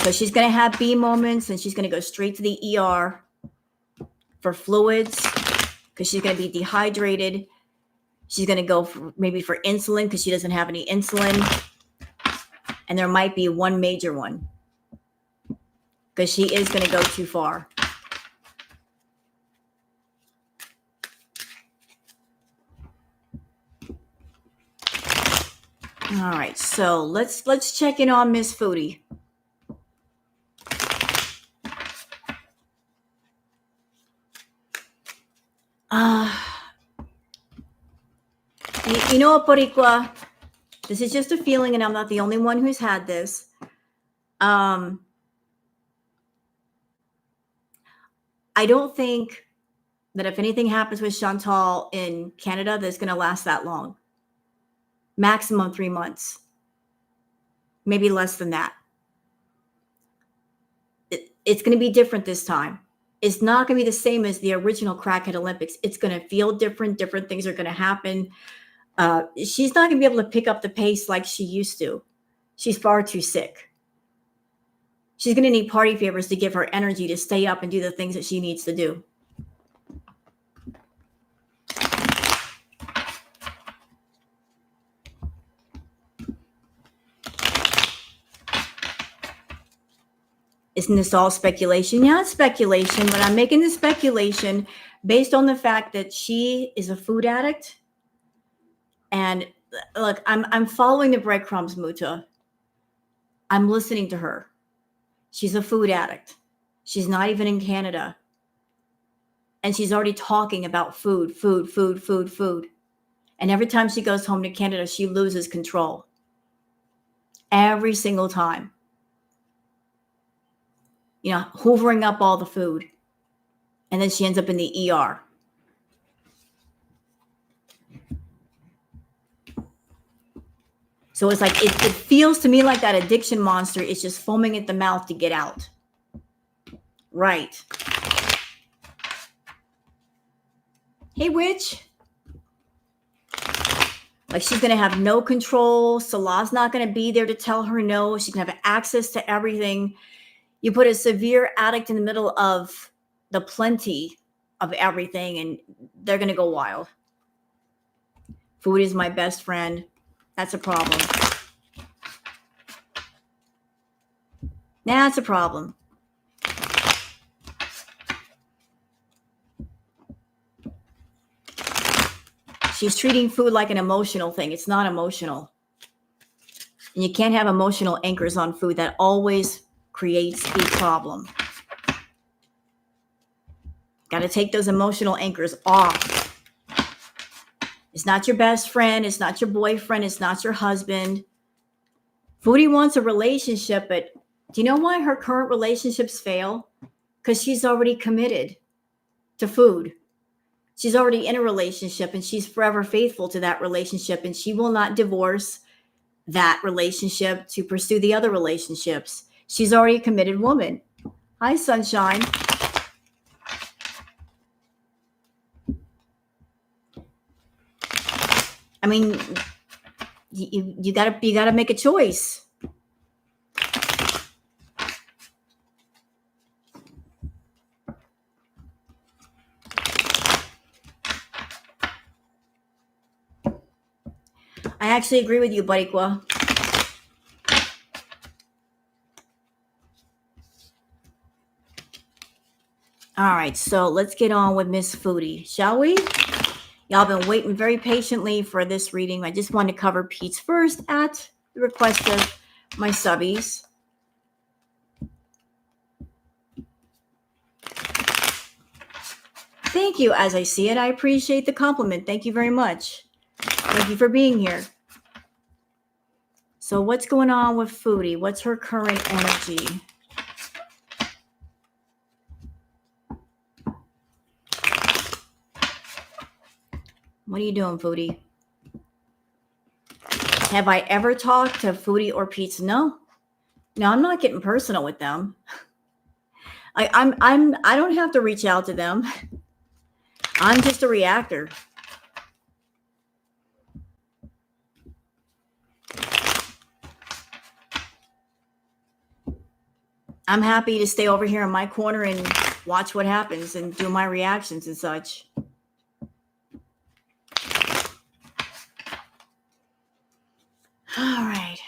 So she's going to have B moments and she's going to go straight to the ER for fluids because she's going to be dehydrated. She's going to go maybe for insulin because she doesn't have any insulin. And there might be 1 major one because she is going to go too far. All right, so let's check in on Miss Foodie. You know what, Boricua? This is just a feeling, and I'm not the only one who's had this. I don't think that if anything happens with Chantal in Canada, that's going to last that long. Maximum 3 months. Maybe less than that. It's going to be different this time. It's not going to be the same as the original Crackhead Olympics. It's going to feel different. Different things are going to happen. She's not going to be able to pick up the pace like she used to. She's far too sick. She's going to need party favors to give her energy to stay up and do the things that she needs to do. Isn't this all speculation? Yeah, it's speculation, but I'm making this speculation based on the fact that she is a food addict. And look, I'm following the breadcrumbs, Muta. I'm listening to her. She's a food addict. She's not even in Canada. And she's already talking about food. And every time she goes home to Canada, she loses control. Every single time. You know, hoovering up all the food. And then she ends up in the ER. So it's like, it feels to me like that addiction monster is just foaming at the mouth to get out. Right. Hey, witch. Like she's going to have no control. Salah's not going to be there to tell her no. She's going to have access to everything. You put a severe addict in the middle of the plenty of everything, and they're going to go wild. Food is my best friend. That's a problem. That's a problem. She's treating food like an emotional thing. It's not emotional. And you can't have emotional anchors on food. That always creates a problem. Got to take those emotional anchors off. It's not your best friend. It's not your boyfriend. It's not your husband. Foodie wants a relationship, but do you know why her current relationships fail? Because she's already committed to food. She's already in a relationship and she's forever faithful to that relationship, and she will not divorce that relationship to pursue the other relationships. She's already a committed woman. Hi, sunshine. I mean, you gotta make a choice. I actually agree with you, Barikwa. All right, so let's get on with Miss Foodie, shall we? Y'all been waiting very patiently for this reading. I just wanted to cover Pete's first at the request of my subbies. Thank you, as I see it. I appreciate the compliment. Thank you very much. Thank you for being here. So what's going on with Foodie? What's her current energy? What are you doing, Foodie? Have I ever talked to Foodie or Pizza? No, I'm not getting personal with them. I don't have to reach out to them. I'm just a reactor. I'm happy to stay over here in my corner and watch what happens and do my reactions and such. All right.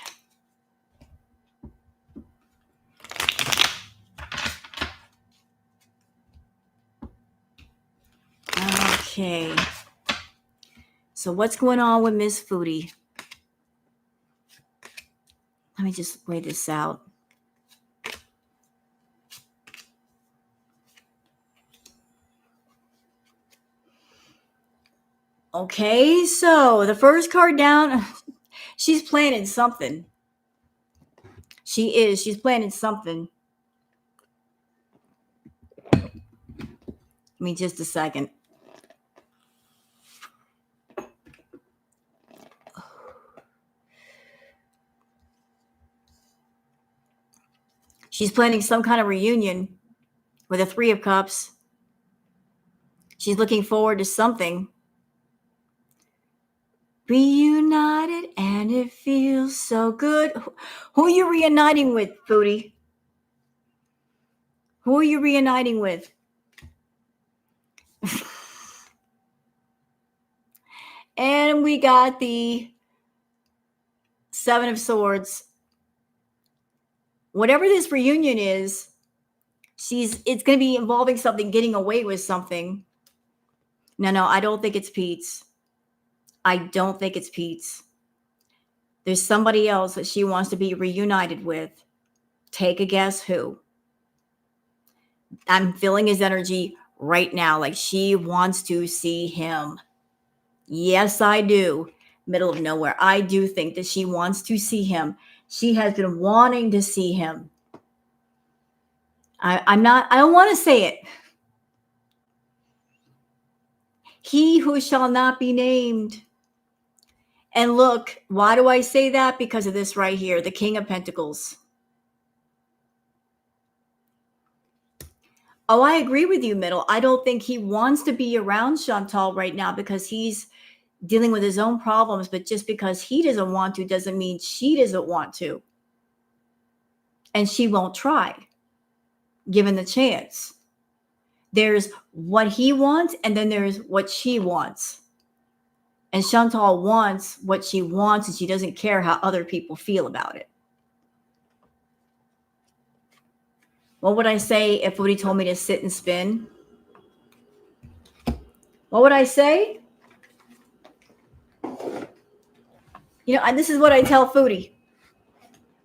Okay. So what's going on with Miss Foodie? Let me just weigh this out. Okay, so the first card down, she's planning something. She's planning something. Give me just a second. She's planning some kind of reunion with a Three of Cups. She's looking forward to something. Reunited and it feels so good. Who are you reuniting with, Foodie? Who are you reuniting with? And we got the Seven of Swords. Whatever this reunion is, it's going to be involving something, getting away with something. No, I don't think it's Pete's. I don't think it's Pete's. There's somebody else that she wants to be reunited with. Take a guess who. I'm feeling his energy right now. Like she wants to see him. Yes, I do. Middle of nowhere. I do think that she wants to see him. She has been wanting to see him. I don't want to say it. He who shall not be named. And look, why do I say that? Because of this right here, the King of Pentacles. Oh, I agree with you, Middle. I don't think he wants to be around Chantal right now because he's dealing with his own problems. But just because he doesn't want to doesn't mean she doesn't want to. And she won't try, given the chance. There's what he wants, and then there's what she wants. And Chantal wants what she wants, and she doesn't care how other people feel about it. What would I say if Woody told me to sit and spin? What would I say? You know, and this is what I tell Foodie.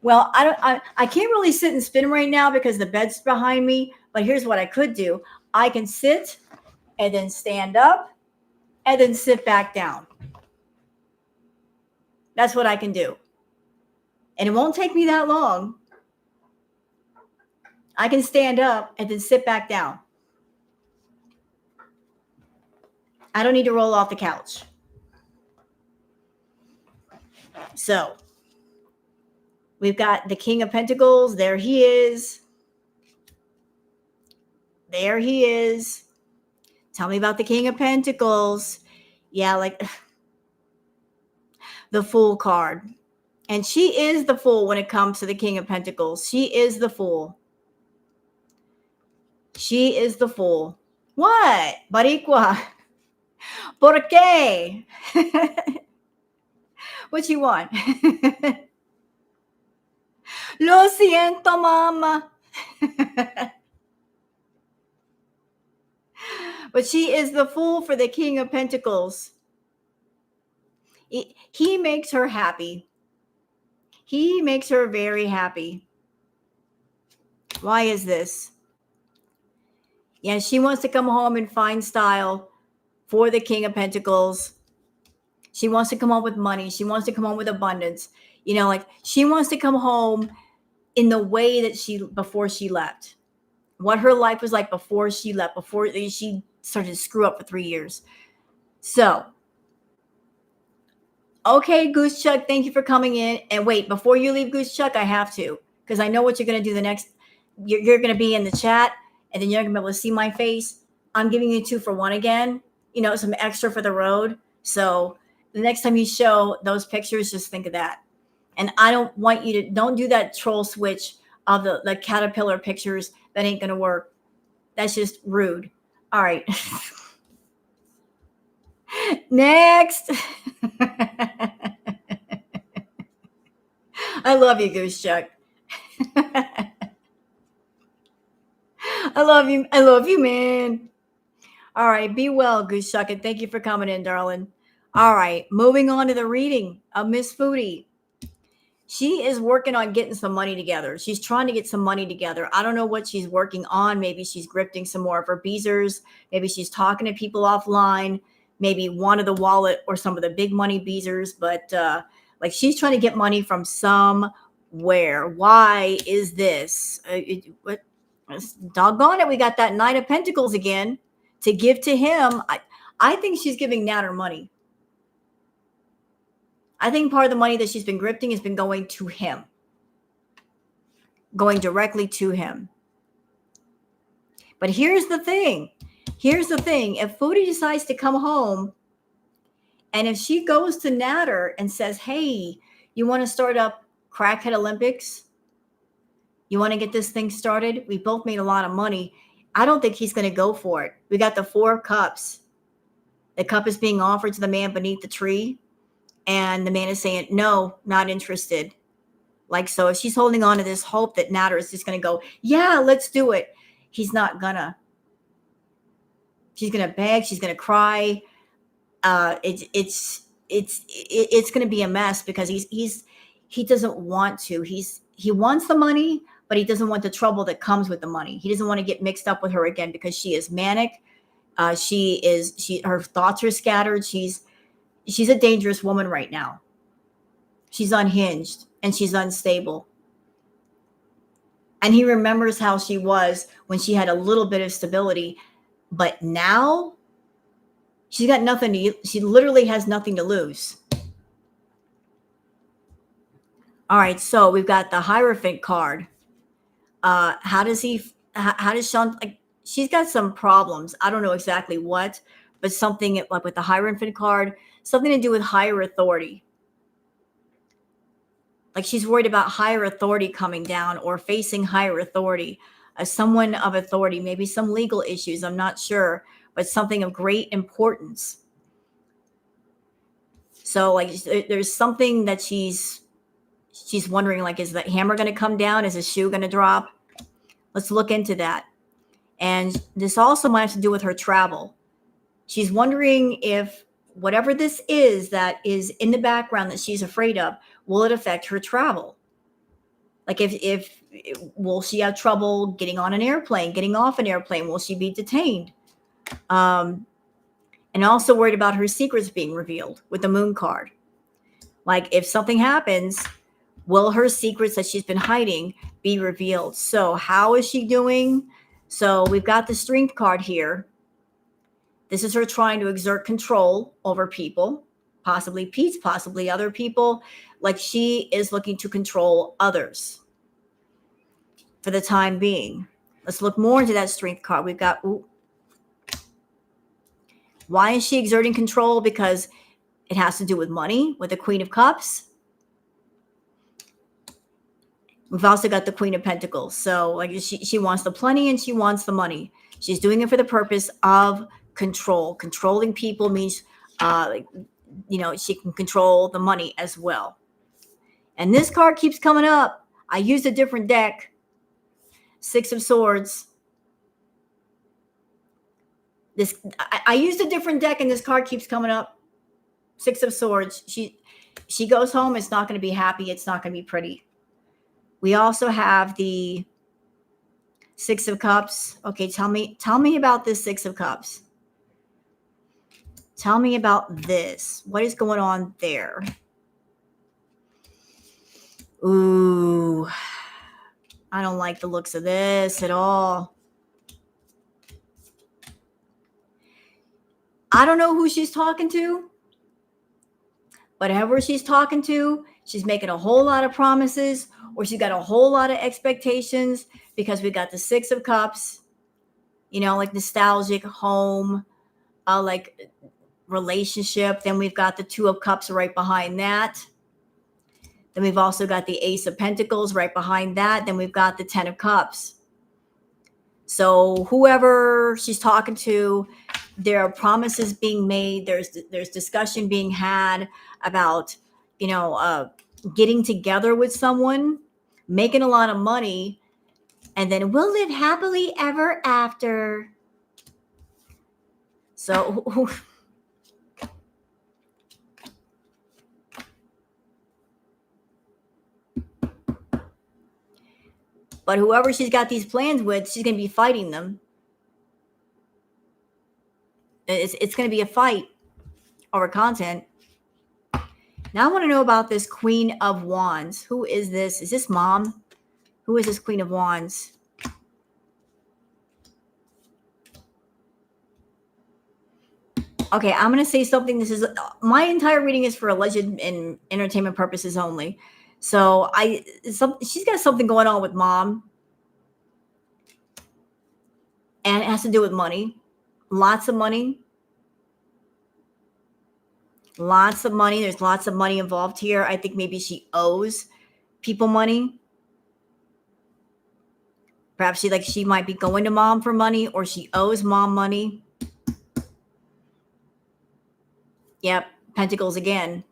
Well, I can't really sit and spin right now because the bed's behind me. But here's what I could do. I can sit and then stand up and then sit back down. That's what I can do. And it won't take me that long. I can stand up and then sit back down. I don't need to roll off the couch. So we've got the King of Pentacles. There he is. There he is. Tell me about the King of Pentacles. Yeah, like the Fool card. And she is the Fool when it comes to the King of Pentacles. She is the Fool. She is the Fool. What? Baricua. ¿Por qué? What you want? Lo siento, mama. But she is the Fool for the King of Pentacles. He makes her happy. He makes her very happy. Why is this? Yeah, she wants to come home in fine style for the King of Pentacles. She wants to come home with money. She wants to come home with abundance. You know, like she wants to come home in the way that before she left. What her life was like before she left, before she started to screw up for 3 years. So, okay, Goose Chuck, thank you for coming in. And wait, before you leave, Goose Chuck, I have to, because I know what you're going to do the next. You're going to be in the chat, and then you're going to be able to see my face. I'm giving you 2 for 1 again. You know, some extra for the road. So the next time you show those pictures, just think of that. And I don't want you to, don't do that troll switch of the caterpillar pictures. That ain't going to work. That's just rude. All right. Next. I love you, Goose Chuck. I love you. I love you, man. All right. Be well, Goose Chuck. And thank you for coming in, darling. All right. Moving on to the reading of Miss Foodie. She is working on getting some money together. She's trying to get some money together. I don't know what she's working on. Maybe she's grifting some more of her beezers. Maybe she's talking to people offline. Maybe one of the wallet or some of the big money beezers. But like she's trying to get money from somewhere. Why is this? Doggone it. We got that Nine of Pentacles again to give to him. I think she's giving Nat her money. I think part of the money that she's been grifting has been going to him. going directly to him. But here's the thing. If Foodie decides to come home, and if she goes to Natter and says, hey, you want to start up Crackhead Olympics? You want to get this thing started? We both made a lot of money. I don't think he's going to go for it. We got the 4 cups. The cup is being offered to the man beneath the tree. And the man is saying, no, not interested. Like, so if she's holding on to this hope that Natter is just going to go, yeah, let's do it. He's not gonna. She's going to beg. She's going to cry. It's going to be a mess because he doesn't want to. He wants the money, but he doesn't want the trouble that comes with the money. He doesn't want to get mixed up with her again because she is manic. Her thoughts are scattered. She's a dangerous woman right now. She's unhinged and she's unstable. And he remembers how she was when she had a little bit of stability, but now she's got nothing she literally has nothing to lose. All right, so we've got the Hierophant card. How does Sean, like, she's got some problems. I don't know exactly what, but something like with the Hierophant card, something to do with higher authority. Like she's worried about higher authority coming down or facing higher authority, someone of authority, maybe some legal issues. I'm not sure, but something of great importance. So like there's something that she's wondering, like, is the hammer going to come down? Is the shoe going to drop? Let's look into that. And this also might have to do with her travel. She's wondering if whatever this is that is in the background that she's afraid of, will it affect her travel? Like if will she have trouble getting on an airplane, getting off an airplane? Will she be detained? And also worried about her secrets being revealed with the Moon card. Like if something happens, will her secrets that she's been hiding be revealed? So how is she doing? So we've got the Strength card here. This is her trying to exert control over people, possibly Pete, possibly other people. Like she is looking to control others for the time being. Let's look more into that Strength card. We've got, why is she exerting control? Because it has to do with money, with the Queen of Cups. We've also got the Queen of Pentacles. So like she wants the plenty and she wants the money. She's doing it for the purpose of control. Controlling people means, she can control the money as well. And this card keeps coming up. I used a different deck. 6 of Swords. I used a different deck and this card keeps coming up. 6 of Swords. She goes home. It's not going to be happy. It's not going to be pretty. We also have the 6 of Cups. Okay, tell me about this 6 of Cups. Tell me about this. What is going on there? Ooh, I don't like the looks of this at all. I don't know who she's talking to, but whoever she's talking to, she's making a whole lot of promises, or she's got a whole lot of expectations, because we got the 6 of Cups, like nostalgic home, like relationship. Then we've got the 2 of Cups right behind that. Then we've also got the Ace of Pentacles right behind that. Then we've got the 10 of Cups. So whoever she's talking to, there are promises being made. There's discussion being had about, getting together with someone, making a lot of money, and then we'll live happily ever after. So but whoever she's got these plans with, she's going to be fighting them. It's going to be a fight over content. Now I want to know about this Queen of Wands. Who is this? Is this Mom? Who is this Queen of Wands? Okay, I'm going to say something. This is my entire reading is for alleged and entertainment purposes only. So she's got something going on with mom, and it has to do with money. Lots of money. Lots of money. There's lots of money involved here. I think maybe she owes people money. Perhaps she might be going to mom for money, or she owes mom money. Yep, pentacles again.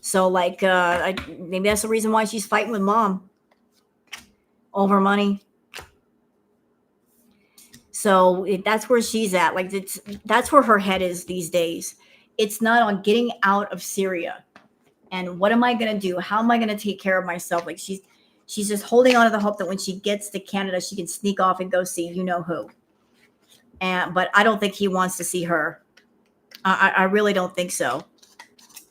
So maybe that's the reason why she's fighting with mom over money. So that's where she's at. That's where her head is these days. It's not on getting out of Syria. And what am I going to do? How am I going to take care of myself? She's just holding on to the hope that when she gets to Canada, she can sneak off and go see you know who. But I don't think he wants to see her. I really don't think so.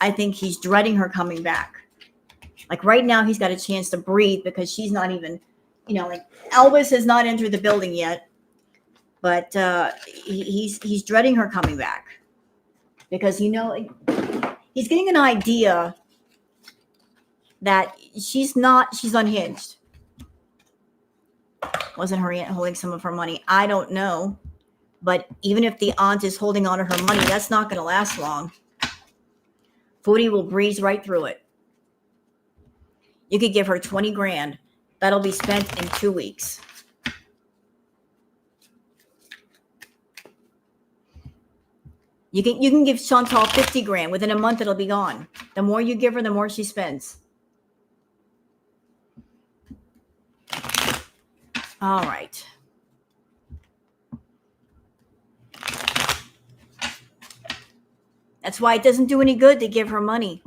I think he's dreading her coming back. Right now, he's got a chance to breathe because she's not even, Elvis has not entered the building yet. But he's dreading her coming back because, he's getting an idea that she's unhinged. Wasn't her aunt holding some of her money? I don't know. But even if the aunt is holding on to her money, that's not going to last long. Foodie will breeze right through it. You could give her 20 grand. That'll be spent in 2 weeks. You can give Chantal 50 grand. Within a month, it'll be gone. The more you give her, the more she spends. All right. That's why it doesn't do any good to give her money.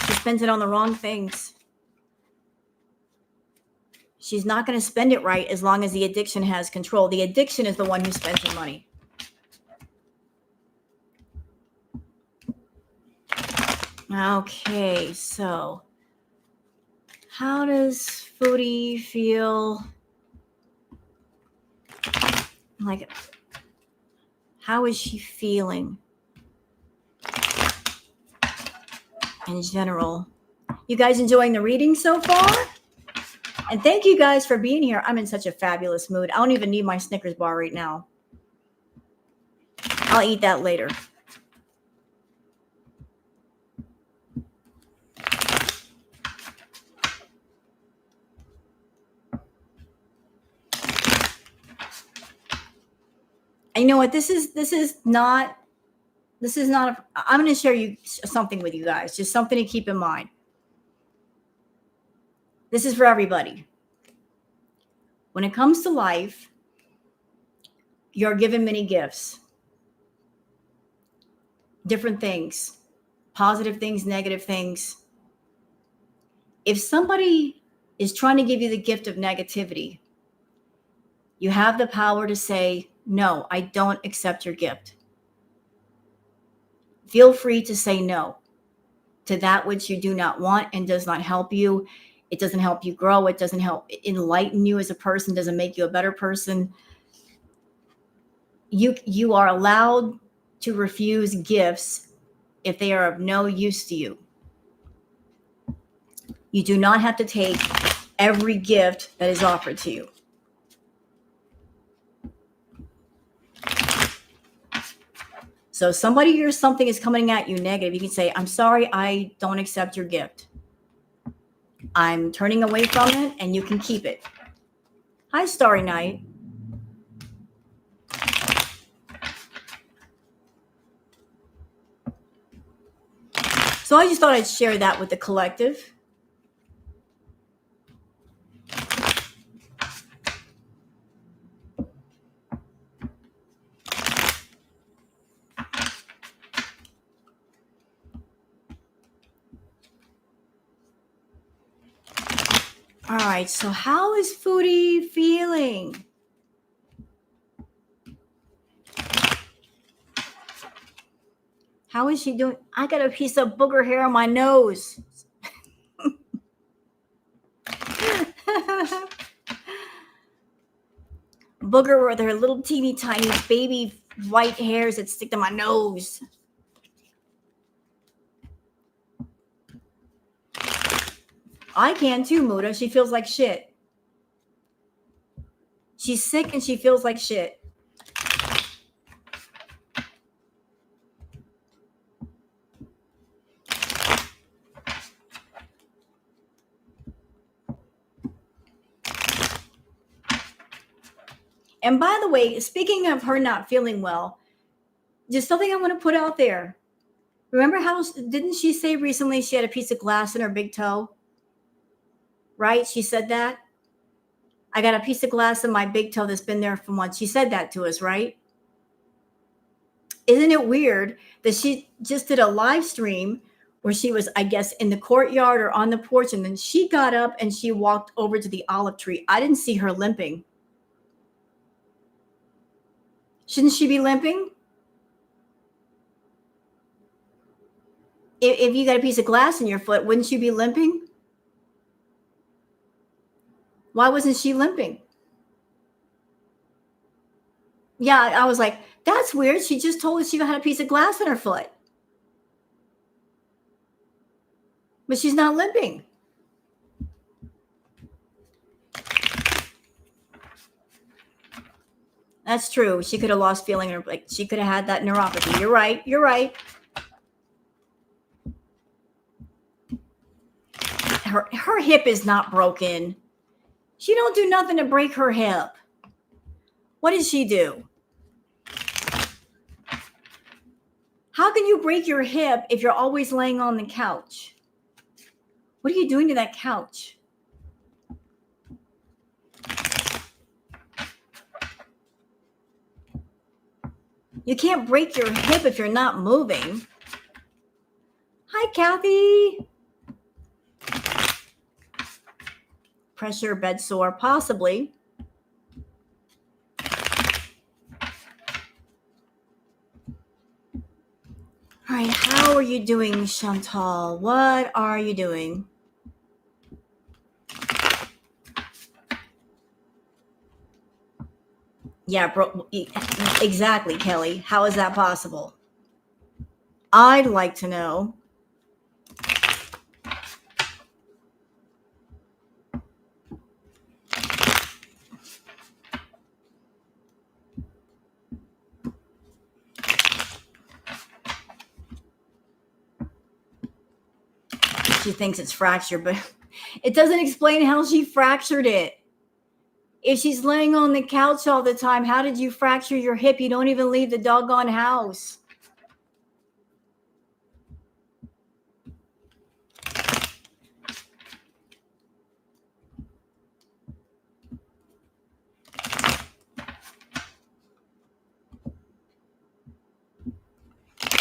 She spends it on the wrong things. She's not going to spend it right as long as the addiction has control. The addiction is the one who spends her money. Okay, so how does Foodie feel? How is she feeling in general? You guys enjoying the reading so far? And thank you guys for being here. I'm in such a fabulous mood. I don't even need my Snickers bar right now. I'll eat that later. And you know what? This is not. I'm going to share something with you guys. Just something to keep in mind. This is for everybody. When it comes to life, you're given many gifts. Different things. Positive things, negative things. If somebody is trying to give you the gift of negativity, you have the power to say, no, I don't accept your gift. Feel free to say no to that which you do not want and does not help you. It doesn't help you grow. It doesn't help enlighten you as a person, doesn't make you a better person. You are allowed to refuse gifts if they are of no use to you. You do not have to take every gift that is offered to you. So somebody or something is coming at you negative, you can say, I'm sorry, I don't accept your gift. I'm turning away from it, and you can keep it. Hi, Starry Night. So I just thought I'd share that with the collective. All right, so how is Foodie feeling? How is she doing? I got a piece of booger hair on my nose. Booger with her little teeny tiny baby white hairs that stick to my nose. I can too, Muda. She feels like shit. She's sick and she feels like shit. And by the way, speaking of her not feeling well, just something I want to put out there. Remember how, didn't she say recently she had a piece of glass in her big toe? Right? She said that. I got a piece of glass in my big toe that's been there for months. She said that to us, right? Isn't it weird that she just did a live stream where she was, I guess, in the courtyard or on the porch, and then she got up and she walked over to the olive tree. I didn't see her limping. Shouldn't she be limping? If you got a piece of glass in your foot, wouldn't you be limping? Why wasn't she limping? Yeah, I was like, that's weird. She just told us she had a piece of glass in her foot. But she's not limping. That's true. She could have lost feeling, or like she could have had that neuropathy. You're right. You're right. Her hip is not broken. She don't do nothing to break her hip. What did she do? How can you break your hip if you're always laying on the couch? What are you doing to that couch? You can't break your hip if you're not moving. Hi, Kathy. Pressure, bed sore, possibly. All right, how are you doing, Chantal? What are you doing? Yeah, bro, exactly, Kelly. How is that possible? I'd like to know. She thinks it's fractured, but it doesn't explain how she fractured it. If she's laying on the couch all the time, how did you fracture your hip? You don't even leave the doggone house.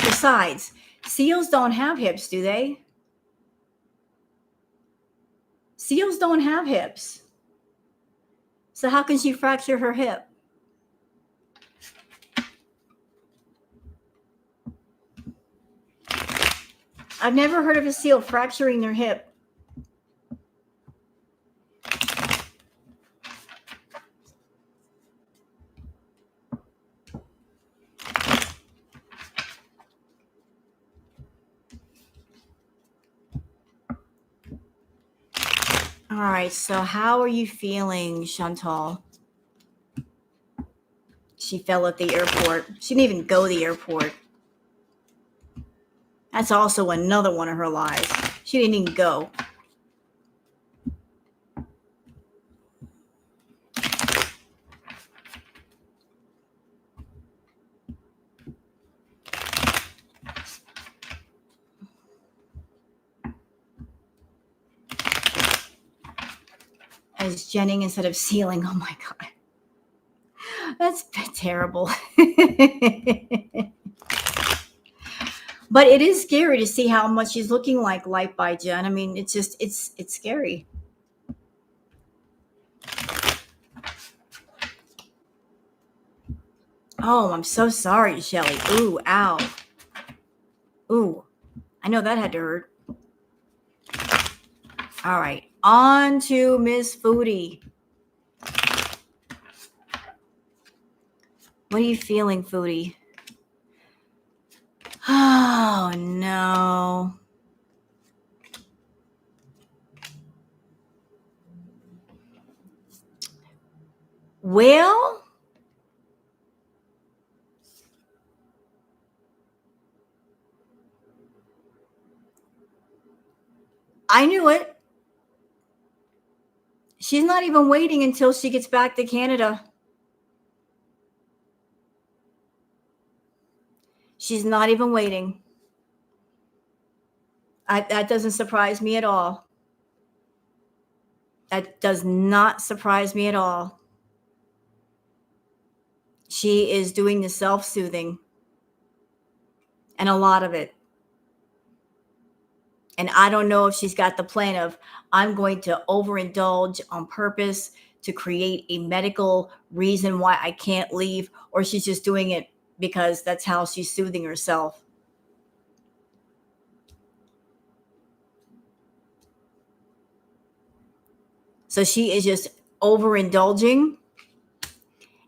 Besides, seals don't have hips, do they? Seals don't have hips. So how can she fracture her hip? I've never heard of a seal fracturing their hip. All right, so how are you feeling, Chantal? She fell at the airport. She didn't even go to the airport. That's also another one of her lies. She didn't even go. As Jennings instead of sealing. Oh my God. That's terrible. But it is scary to see how much she's looking like Light by Jen. I mean, it's just, it's scary. Oh, I'm so sorry, Shelly. Ooh, ow. Ooh, I know that had to hurt. All right, on to Miss Foodie. What are you feeling, Foodie? Oh, no. Well, I knew it. She's not even waiting until she gets back to Canada. She's not even waiting. That doesn't surprise me at all. That does not surprise me at all. She is doing the self-soothing, and a lot of it. And I don't know if she's got the plan of, I'm going to overindulge on purpose to create a medical reason why I can't leave, or she's just doing it because that's how she's soothing herself. So she is just overindulging.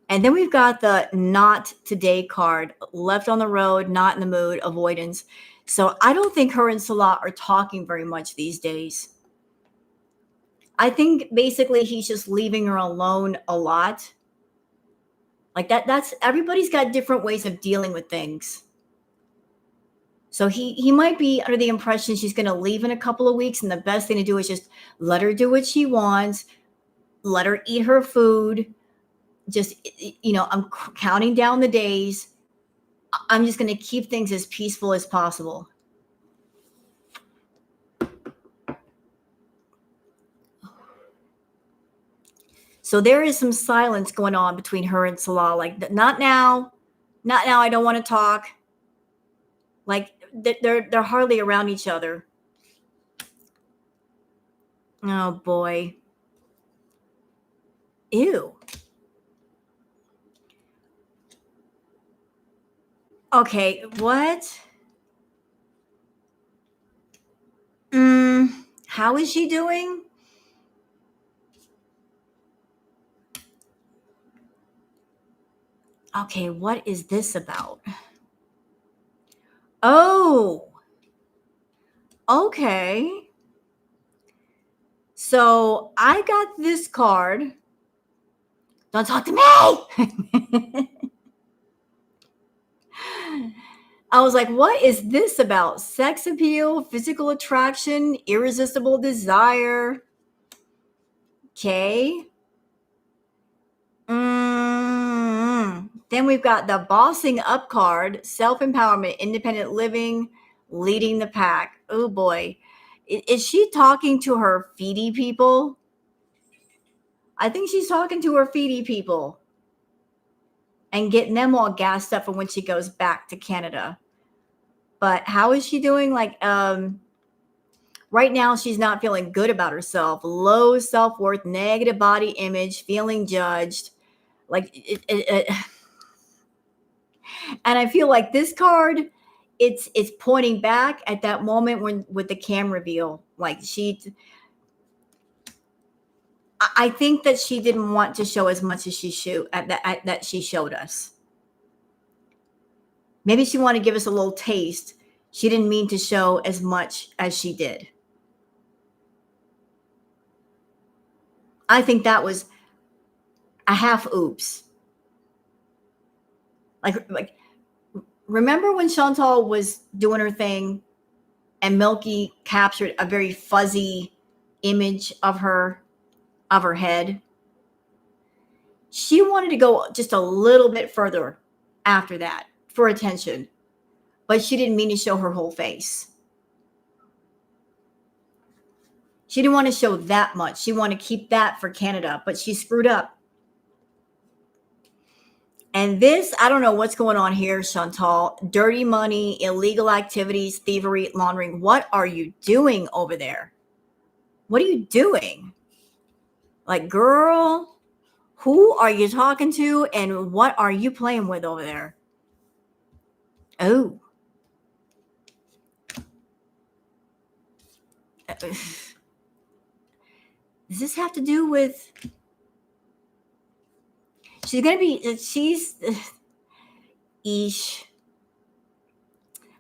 And then we've got the not today card, left on the road, not in the mood, avoidance. So I don't think her and Salah are talking very much these days. I think basically he's just leaving her alone a lot. Like that's everybody's got different ways of dealing with things. So he might be under the impression she's going to leave in a couple of weeks, and the best thing to do is just let her do what she wants, let her eat her food. Just, I'm counting down the days. I'm just going to keep things as peaceful as possible. So there is some silence going on between her and Salah. Like, not now, not now. I don't want to talk. Like they're hardly around each other. Oh boy. Ew. Okay, what? How is she doing? Okay, what is this about? Oh, okay. So I got this card. Don't talk to me. I was like, what is this about? Sex appeal, physical attraction, irresistible desire. Okay. Then we've got the bossing up card, self-empowerment, independent living, leading the pack. Oh boy. Is she talking to her Foodie people? I think she's talking to her Foodie people and getting them all gassed up for when she goes back to Canada. But how is she doing? Like, right now, she's not feeling good about herself. Low self-worth, negative body image, feeling judged. Like, and I feel like this card, it's pointing back at that moment when with the cam reveal. Like I think that she didn't want to show as much as that she showed us. Maybe she wanted to give us a little taste. She didn't mean to show as much as she did. I think that was a half oops. Like remember when Chantal was doing her thing and Milky captured a very fuzzy image of her head? She wanted to go just a little bit further after that for attention, but she didn't mean to show her whole face. She didn't want to show that much. She wanted to keep that for Canada, but she screwed up. And this, I don't know what's going on here, Chantal. Dirty money, illegal activities, thievery, laundering. What are you doing over there? What are you doing? Like, girl, who are you talking to and what are you playing with over there? Oh. Does this have to do with... She's Eesh.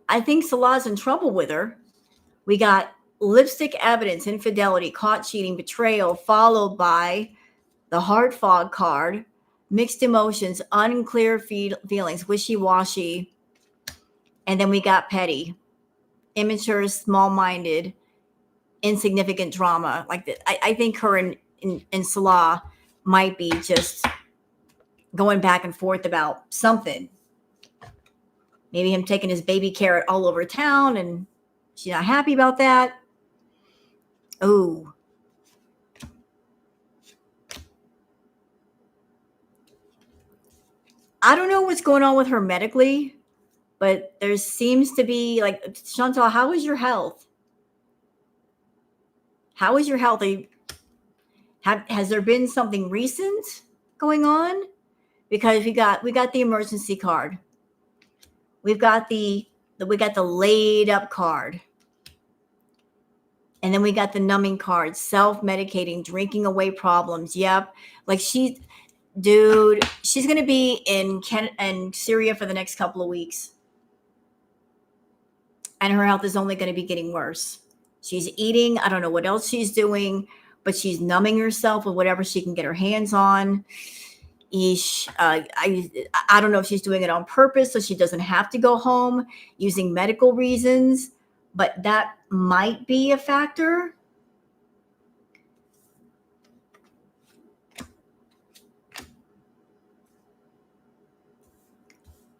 I think Salah's in trouble with her. We got lipstick evidence, infidelity, caught cheating, betrayal, followed by the heart fog card. mixed emotions, unclear feelings, wishy-washy. And then we got petty, immature, small-minded, insignificant drama. Like that. I think her and Salah might be just going back and forth about something. Maybe him taking his baby carrot all over town and she's not happy about that. Oh. I don't know what's going on with her medically, but there seems to be like, Chantal, how is your health? How is your health? Has there been something recent going on? Because we got the emergency card. We got the laid up card. And then we got the numbing card, self-medicating, drinking away problems. Yep. Like she's going to be in Syria for the next couple of weeks. And her health is only going to be getting worse. She's eating. I don't know what else she's doing, but she's numbing herself with whatever she can get her hands on. I don't know if she's doing it on purpose so she doesn't have to go home using medical reasons, but that might be a factor.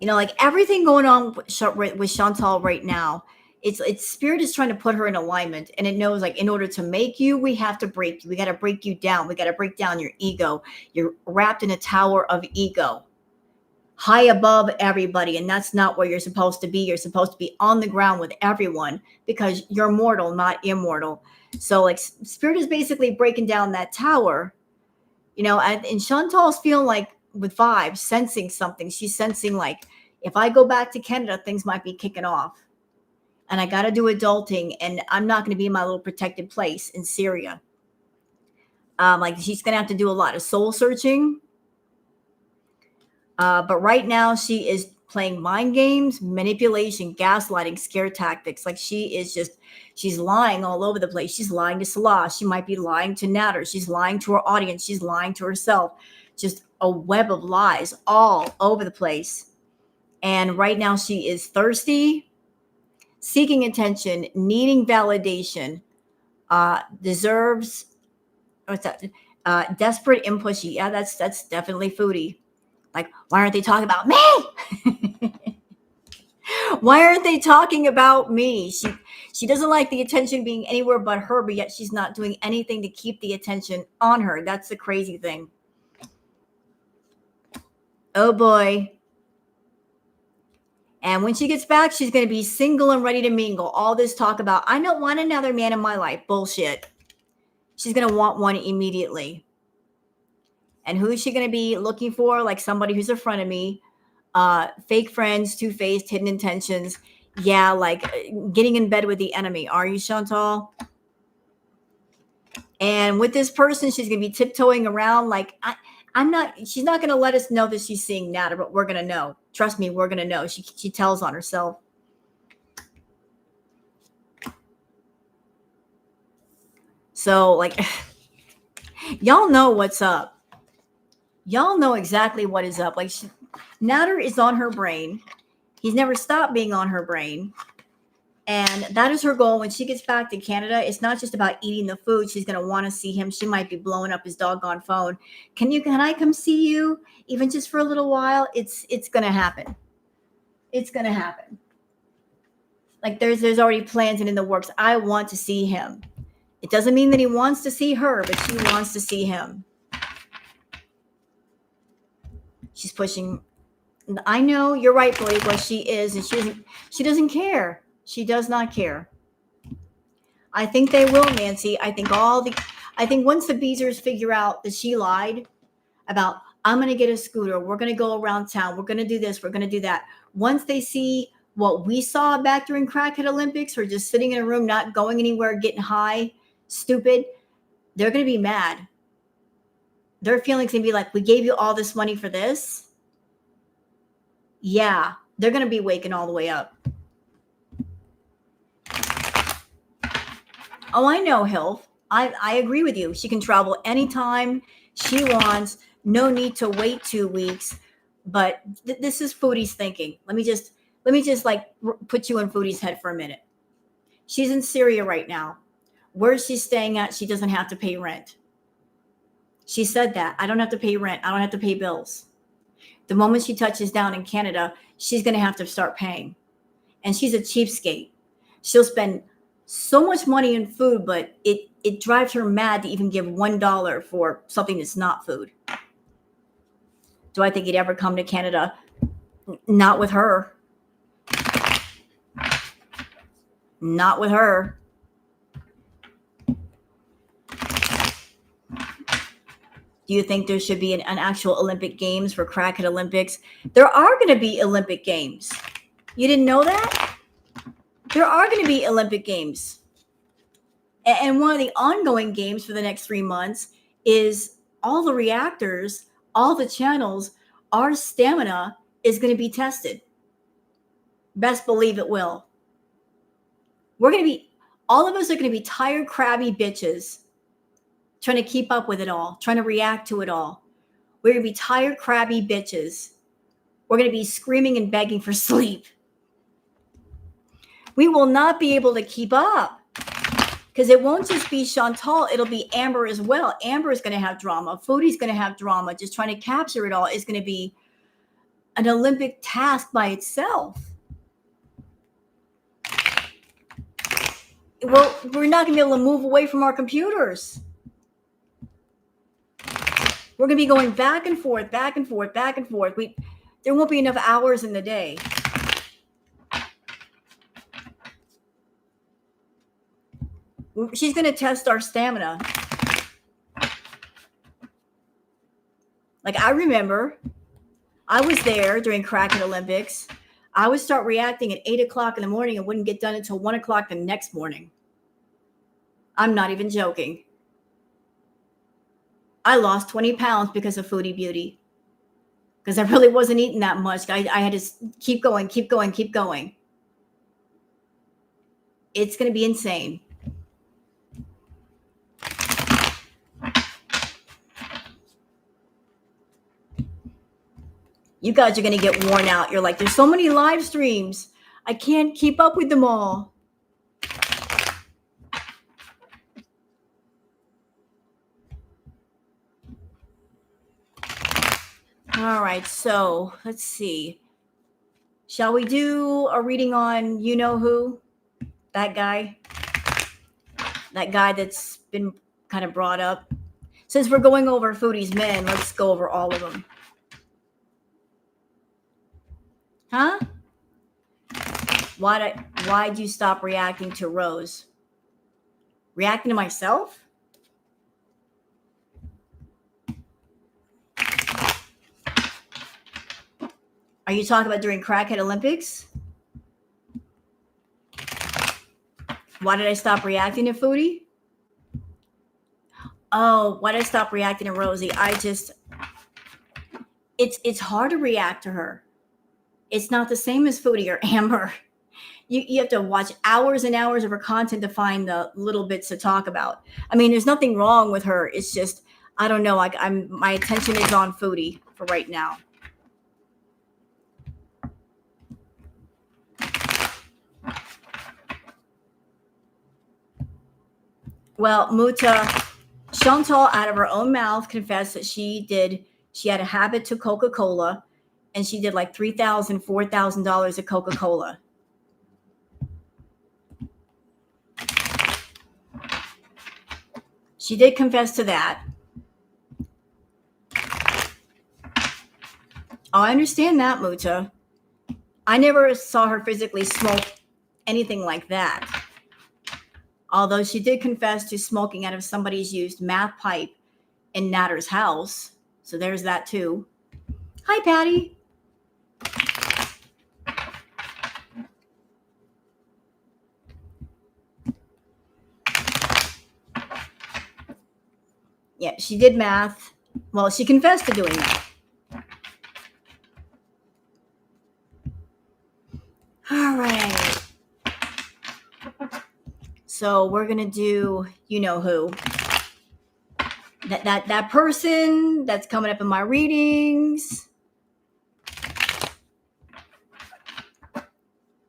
You know, like everything going on with Chantal right now, it's spirit is trying to put her in alignment, and it knows like in order to make you, we have to break you. We got to break you down. We got to break down your ego. You're wrapped in a tower of ego, high above everybody, and that's not where you're supposed to be. You're supposed to be on the ground with everyone because you're mortal, not immortal. So like spirit is basically breaking down that tower, you know, and Chantal's feeling like with vibes, sensing something. She's sensing like, if I go back to Canada, things might be kicking off. And I got to do adulting, and I'm not going to be in my little protected place in Syria. Like she's going to have to do a lot of soul searching. But right now she is playing mind games, manipulation, gaslighting, scare tactics. Like she's lying all over the place. She's lying to Salah. She might be lying to Nader. She's lying to her audience. She's lying to herself. Just a web of lies all over the place. And right now she is thirsty, seeking attention, needing validation, deserves, what's that? Desperate and pushy. Yeah, that's definitely Foodie. Like, why aren't they talking about me? Why aren't they talking about me? She doesn't like the attention being anywhere but her, but yet she's not doing anything to keep the attention on her. That's the crazy thing. Oh boy. And when she gets back, she's going to be single and ready to mingle. All this talk about, I don't want another man in my life. Bullshit. She's going to want one immediately. And who is she going to be looking for? Like somebody who's a frenemy, fake friends, two-faced, hidden intentions. Yeah, like getting in bed with the enemy. Are you, Chantal? And with this person, she's going to be tiptoeing around like, she's not going to let us know that she's seeing Nader, but we're going to know. Trust me, we're going to know. She tells on herself. So like, y'all know what's up. Y'all know exactly what is up. Like Nader is on her brain. He's never stopped being on her brain. And that is her goal when she gets back to Canada. It's not just about eating the food. She's going to want to see him. She might be blowing up his doggone phone. Can I come see you? Even just for a little while? It's going to happen. It's going to happen. Like there's already plans and in the works. I want to see him. It doesn't mean that he wants to see her, but she wants to see him. She's pushing. I know you're right, Blake. She is, and she doesn't care. She does not care. I think they will, Nancy. I think once the Beezers figure out that she lied about, I'm going to get a scooter, we're going to go around town, we're going to do this, we're going to do that. Once they see what we saw back during Crackhead Olympics, or just sitting in a room, not going anywhere, getting high, stupid, they're going to be mad. Their feelings going to be like, we gave you all this money for this. Yeah, they're going to be waking all the way up. Oh, I know, Hilf. I agree with you. She can travel anytime she wants, No need to wait 2 weeks. But this is Foodie's thinking. Let me just like put you in Foodie's head for a minute. She's in Syria right now. Where she's staying at, she doesn't have to pay rent. She said that. I don't have to pay rent. I don't have to pay bills. The moment she touches down in Canada, she's going to have to start paying. And she's a cheapskate. She'll spend so much money in food, but it drives her mad to even give $1 for something that's not food. Do I think he'd ever come to Canada? Not with her. Not with her. Do you think there should be an actual Olympic Games for Crackhead Olympics? There are going to be Olympic Games. You didn't know that? There are going to be Olympic Games. And one of the ongoing games for the next 3 months is all the reactors, all the channels, our stamina is going to be tested. Best believe it will. All of us are going to be tired, crabby bitches trying to keep up with it all, trying to react to it all. We're going to be tired, crabby bitches. We're going to be screaming and begging for sleep. We will not be able to keep up because it won't just be Chantal. It'll be Amber as well. Amber is going to have drama. Foodie's going to have drama. Just trying to capture it all is going to be an Olympic task by itself. Well, we're not going to be able to move away from our computers. We're going to be going back and forth, back and forth, back and forth. There won't be enough hours in the day. She's going to test our stamina. Like, I remember I was there during Crackhead Olympics. I would start reacting at 8 o'clock in the morning and wouldn't get done until 1 o'clock the next morning. I'm not even joking. I lost 20 pounds because of Foodie Beauty. Because I really wasn't eating that much. I had to keep going, keep going, keep going. It's going to be insane. You guys are going to get worn out. You're like, there's so many live streams. I can't keep up with them all. All right, so let's see. Shall we do a reading on you know who? That guy? That guy that's been kind of brought up. Since we're going over Foodie's men, let's go over all of them. Huh? Why'd you stop reacting to Rose? Reacting to myself? Are you talking about during Crackhead Olympics? Why did I stop reacting to Foodie? Oh, why did I stop reacting to Rosie? It's hard to react to her. It's not the same as Foodie or Amber. You have to watch hours and hours of her content to find the little bits to talk about. I mean, there's nothing wrong with her. It's just, I don't know. My attention is on Foodie for right now. Well, Muta, Chantal out of her own mouth confessed that she had a habit to Coca-Cola and she did like $3,000, $4,000 of Coca-Cola. She did confess to that. Oh, I understand that, Muta. I never saw her physically smoke anything like that. Although she did confess to smoking out of somebody's used meth pipe in Natter's house. So there's that too. Hi, Patty. Yeah, she did math. Well, she confessed to doing that. All right. So we're going to do you know who. that person that's coming up in my readings.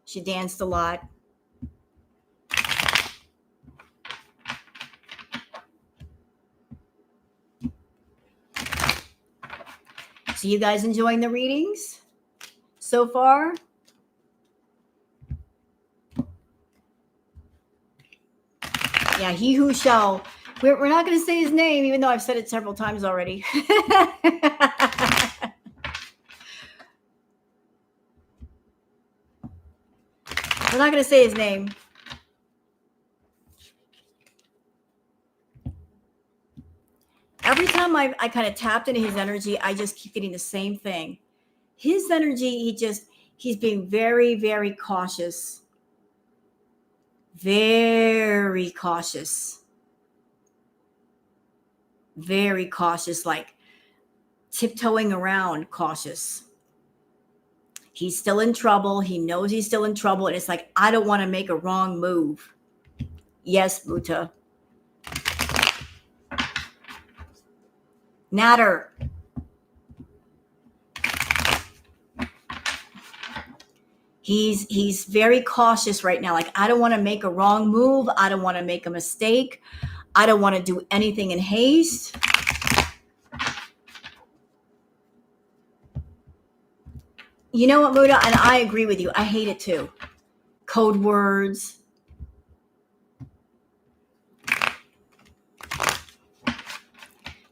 She danced a lot. So you guys enjoying the readings so far? Yeah, he who shall. We're not going to say his name, even though I've said it several times already. We're not going to say his name. Every time I kind of tapped into his energy, I just keep getting the same thing. His energy, he's being very, very cautious. Very cautious. Very cautious, like tiptoeing around cautious. He's still in trouble. He knows he's still in trouble. And it's like, I don't want to make a wrong move. Yes, Buddha. Natter. He's very cautious right now. Like, I don't want to make a wrong move. I don't want to make a mistake. I don't want to do anything in haste. You know what, Buddha? And I agree with you. I hate it too. Code words.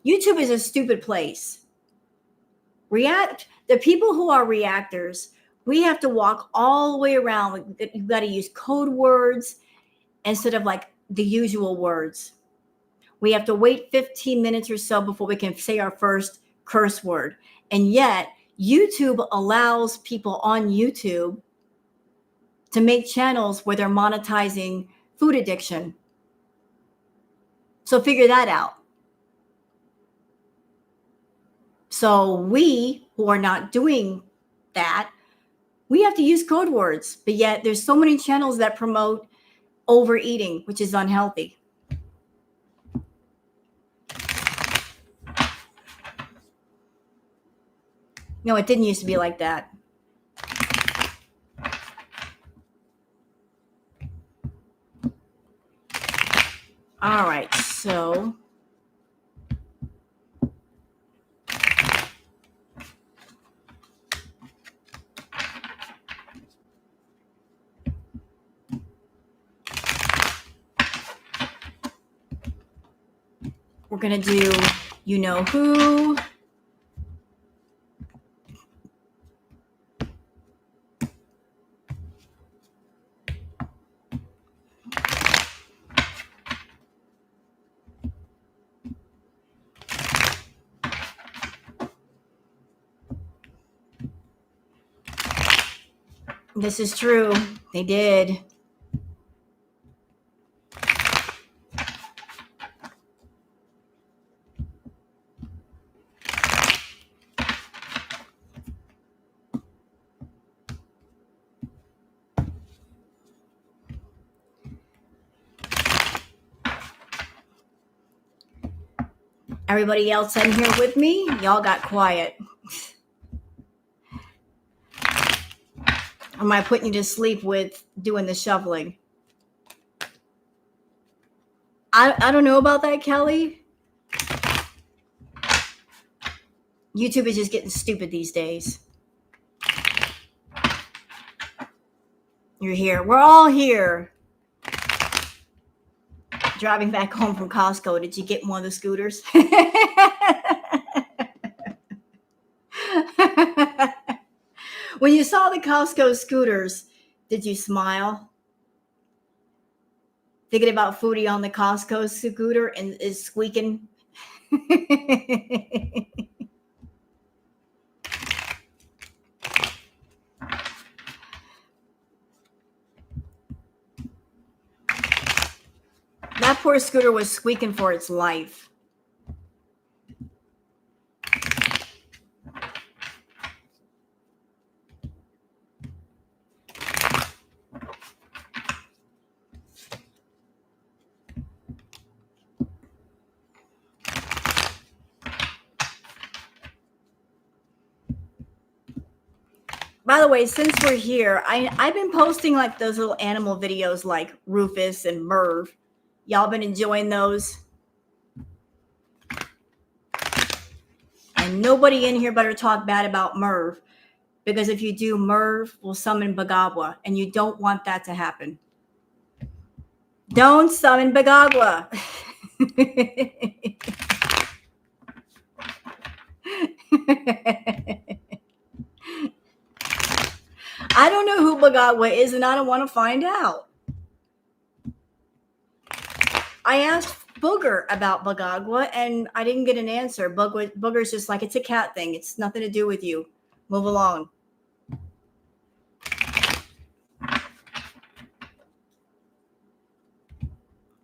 YouTube is a stupid place. The people who are reactors, we have to walk all the way around. You've got to use code words instead of like the usual words. We have to wait 15 minutes or so before we can say our first curse word. And yet, YouTube allows people on YouTube to make channels where they're monetizing food addiction. So figure that out. So we who are not doing that, we have to use code words. But yet there's so many channels that promote overeating, which is unhealthy. No, it didn't used to be like that. All right, so we're going to do you know who. This is true. They did. Everybody else in here with me? Y'all got quiet. Or am I putting you to sleep with doing the shoveling? I don't know about that, Kelly. YouTube is just getting stupid these days. You're here. We're all here. Driving back home from Costco. Did you get one of the scooters? When you saw the Costco scooters, did you smile? Thinking about Foodie on the Costco scooter and is squeaking. That poor scooter was squeaking for its life. By the way, since we're here, I've been posting like those little animal videos like Rufus and Merv. Y'all been enjoying those? And nobody in here better talk bad about Merv, because if you do, Merv will summon Bagagwa, and you don't want that to happen. Don't summon Bagagwa. I don't know who Bagagwa is, and I don't want to find out. I asked Booger about Bagagwa, and I didn't get an answer. Booger's just like, it's a cat thing. It's nothing to do with you. Move along.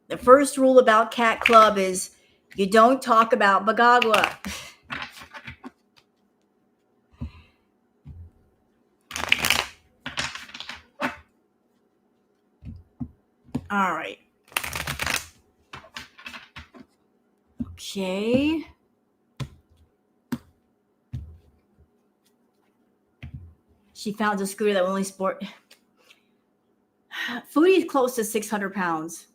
The first rule about Cat Club is you don't talk about Bagagwa. All right. Okay. She found a scooter that will only sport. Foodie is close to 600 pounds.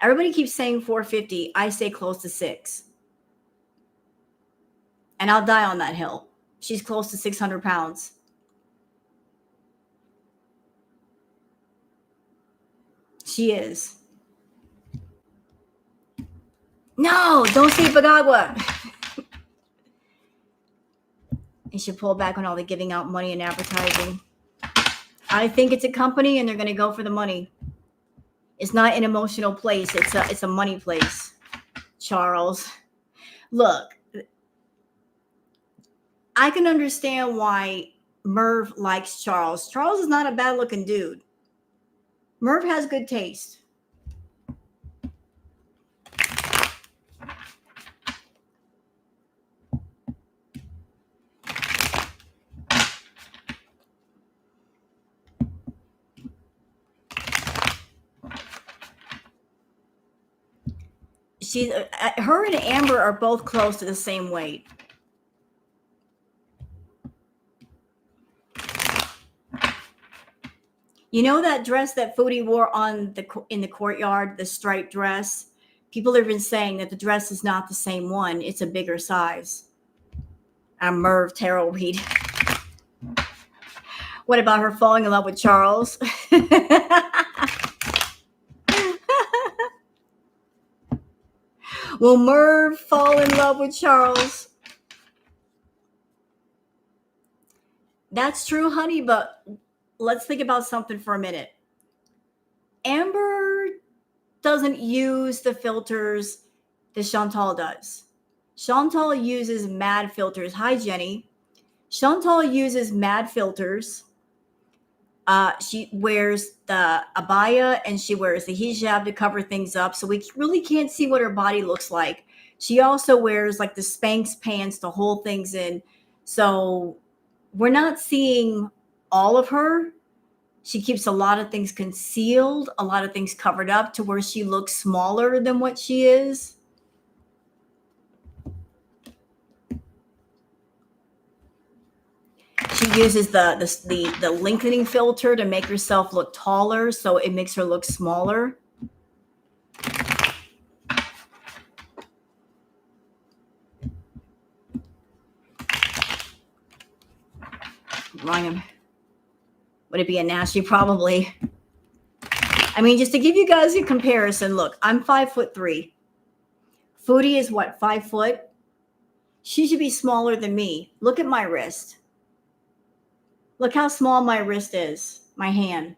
Everybody keeps saying 450. I say close to 6. And I'll die on that hill. She's close to 600 pounds. She is. No, don't say Bagagwa. You should pull back on all the giving out money and advertising. I think it's a company and they're going to go for the money. It's not an emotional place. It's a money place. Charles. Look, I can understand why Merv likes Charles. Charles is not a bad looking dude. Merv has good taste. Her and Amber are both close to the same weight. You know that dress that Foodie wore in the courtyard, the striped dress? People have been saying that the dress is not the same one. It's a bigger size. I'm Merv Tarot read. What about her falling in love with Charles? Will Merv fall in love with Charles? That's true, honey, but let's think about something for a minute. Amber doesn't use the filters that Chantal does. Chantal uses mad filters. Hi, Jenny. Chantal uses mad filters. She wears the abaya and she wears the hijab to cover things up, so we really can't see what her body looks like. She also wears like the Spanx pants to hold things in, so we're not seeing all of her. She keeps a lot of things concealed, a lot of things covered up to where she looks smaller than what she is. She uses the lengthening filter to make herself look taller, so it makes her look smaller. Wrong. Would it be a nasty? Probably. I mean, just to give you guys a comparison, look, I'm 5'3". Foodie is what, 5 foot? She should be smaller than me. Look at my wrist. Look how small my wrist is, my hand.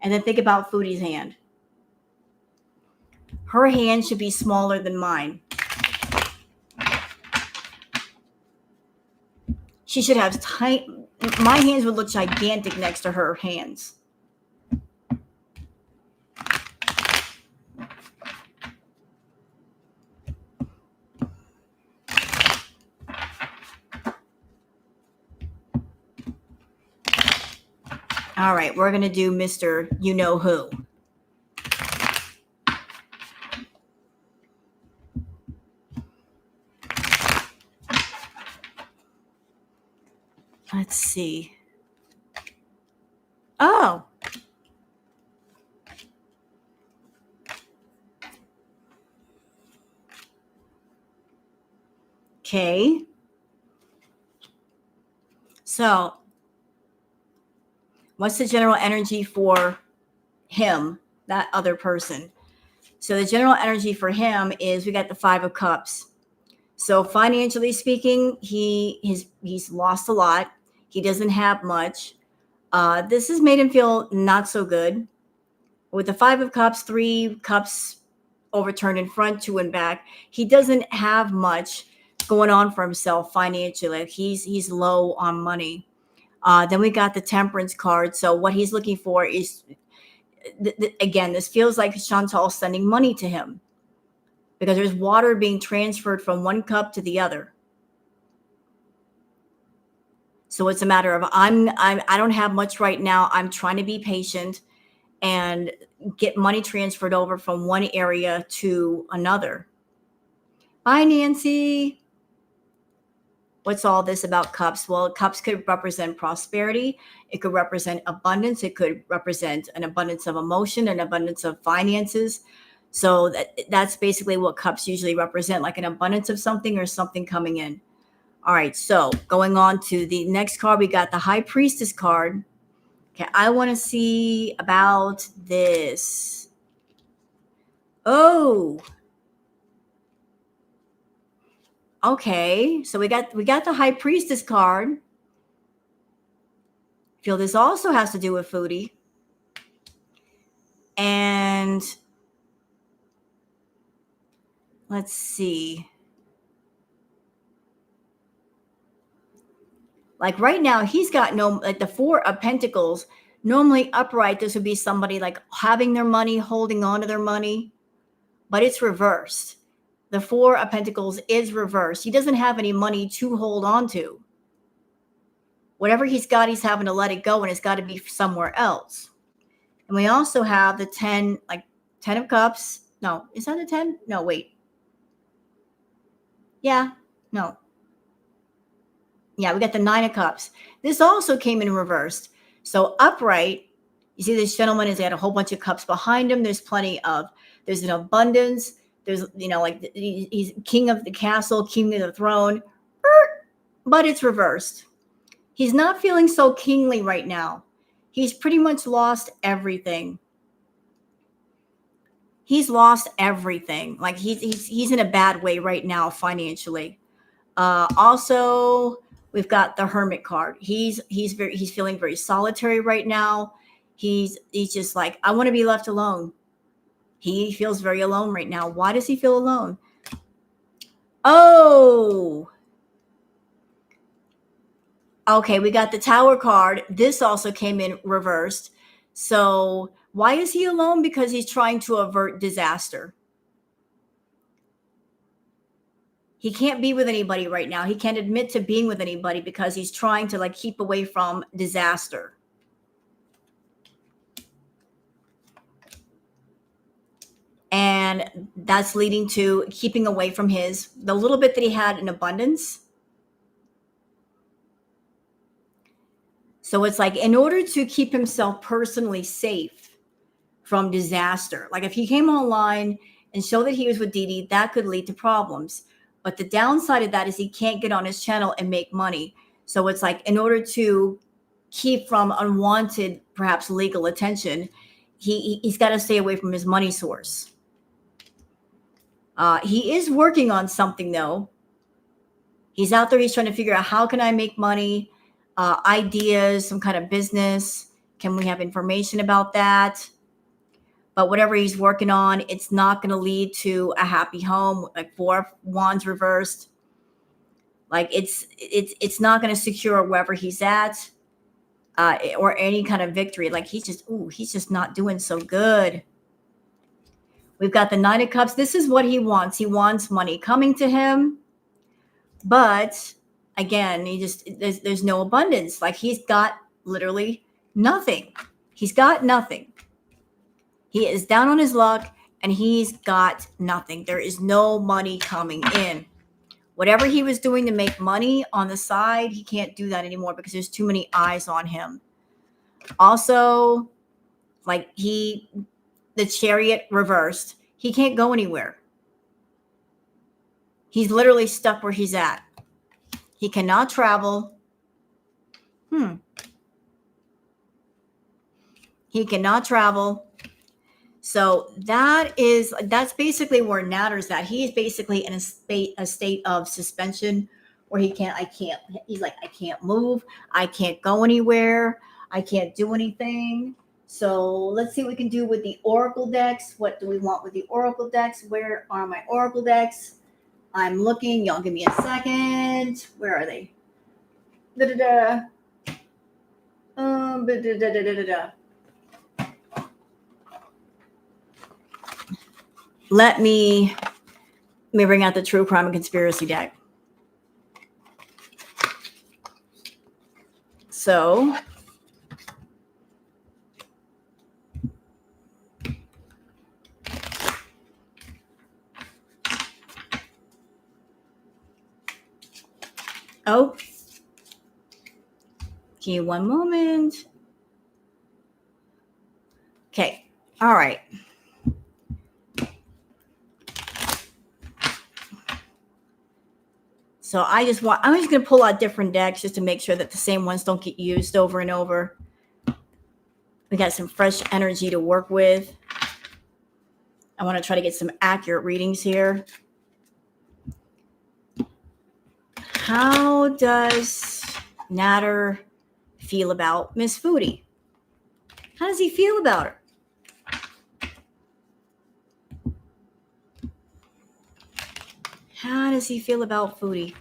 And then think about Foodie's hand. Her hand should be smaller than mine. She should have tight. My hands would look gigantic next to her hands. All right, we're going to do Mr. You Know Who. Let's see. Oh. Okay. So, what's the general energy for him, that other person? So, the general energy for him is we got the 5 of Cups. So, financially speaking, he's lost a lot. He doesn't have much. This has made him feel not so good. With the 5 of Cups, 3 cups overturned in front, 2 in back, he doesn't have much going on for himself financially. Like he's low on money. Then we got the Temperance card. So what he's looking for is, again, this feels like Chantal sending money to him because there's water being transferred from one cup to the other. So it's a matter of I don't have much right now. I'm trying to be patient and get money transferred over from one area to another. Bye, Nancy. What's all this about cups? Well, cups could represent prosperity. It could represent abundance. It could represent an abundance of emotion, an abundance of finances. So that's basically what cups usually represent, like an abundance of something or something coming in. All right, so going on to the next card, we got the High Priestess card. Okay, I want to see about this. Oh, okay. So we got the High Priestess card. Feel this also has to do with Foodie. And let's see. Like right now, he's got no, like the 4 of Pentacles. Normally upright, this would be somebody like having their money, holding on to their money, but it's reversed. The 4 of Pentacles is reversed. He doesn't have any money to hold on to. Whatever he's got, he's having to let it go, and it's got to be somewhere else. And we also have the 10 of Cups. No, is that a 10? No, wait. Yeah, no. Yeah, we got the 9 of Cups. This also came in reversed. So upright, you see this gentleman has got a whole bunch of cups behind him. There's an abundance. There's, like he's king of the castle, king of the throne, but it's reversed. He's not feeling so kingly right now. He's pretty much lost everything. He's lost everything. Like he's in a bad way right now financially. Also, we've got the Hermit card. He's feeling very solitary right now. He's just like, I want to be left alone. He feels very alone right now. Why does he feel alone? Oh, okay. We got the Tower card. This also came in reversed. So why is he alone? Because he's trying to avert disaster. He can't be with anybody right now. He can't admit to being with anybody because he's trying to keep away from disaster. And that's leading to keeping away from the little bit that he had in abundance. So it's like, in order to keep himself personally safe from disaster, like if he came online and showed that he was with Dee Dee, that could lead to problems. But the downside of that is he can't get on his channel and make money. So it's like, in order to keep from unwanted, perhaps legal attention, he's got to stay away from his money source. He is working on something, though. He's out there. He's trying to figure out, how can I make money? Ideas, some kind of business. Can we have information about that? But whatever he's working on, it's not going to lead to a happy home. Like 4 of Wands reversed. Like it's not going to secure wherever he's at, or any kind of victory. Like he's just not doing so good. We've got the 9 of Cups. This is what he wants. He wants money coming to him, but again, there's no abundance. Like he's got literally nothing. He's got nothing. He is down on his luck and he's got nothing. There is no money coming in. Whatever he was doing to make money on the side, he can't do that anymore because there's too many eyes on him. Also, like the chariot reversed. He can't go anywhere. He's literally stuck where he's at. He cannot travel. He cannot travel. So that's basically where Natter's at. He is basically in a state of suspension where he's like, I can't move. I can't go anywhere. I can't do anything. So let's see what we can do with the Oracle decks. What do we want with the Oracle decks? Where are my Oracle decks? I'm looking. Y'all give me a second. Where are they? Let me bring out the True Crime and Conspiracy deck. So give me one moment. Okay. All right. So I'm just going to pull out different decks just to make sure that the same ones don't get used over and over. We got some fresh energy to work with. I want to try to get some accurate readings here. How does Natter feel about Miss Foodie? How does he feel about her? How does he feel about Foodie?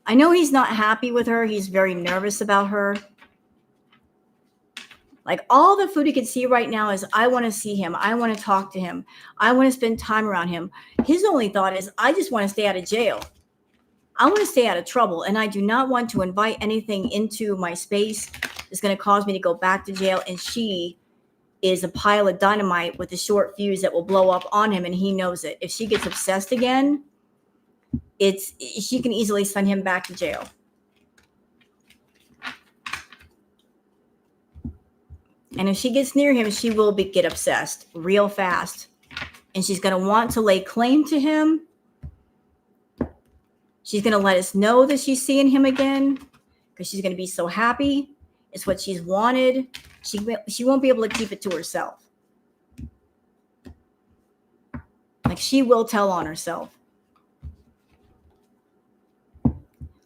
I know he's not happy with her. He's very nervous about her. Like all the Foodie can see right now is, I want to see him. I want to talk to him. I want to spend time around him. His only thought is, I just want to stay out of jail. I want to stay out of trouble. And I do not want to invite anything into my space that's going to cause me to go back to jail. And she is a pile of dynamite with a short fuse that will blow up on him. And he knows it. If she gets obsessed again, she can easily send him back to jail. And if she gets near him, she will get obsessed real fast. And she's going to want to lay claim to him. She's going to let us know that she's seeing him again because she's going to be so happy. It's what she's wanted. She won't be able to keep it to herself. Like she will tell on herself.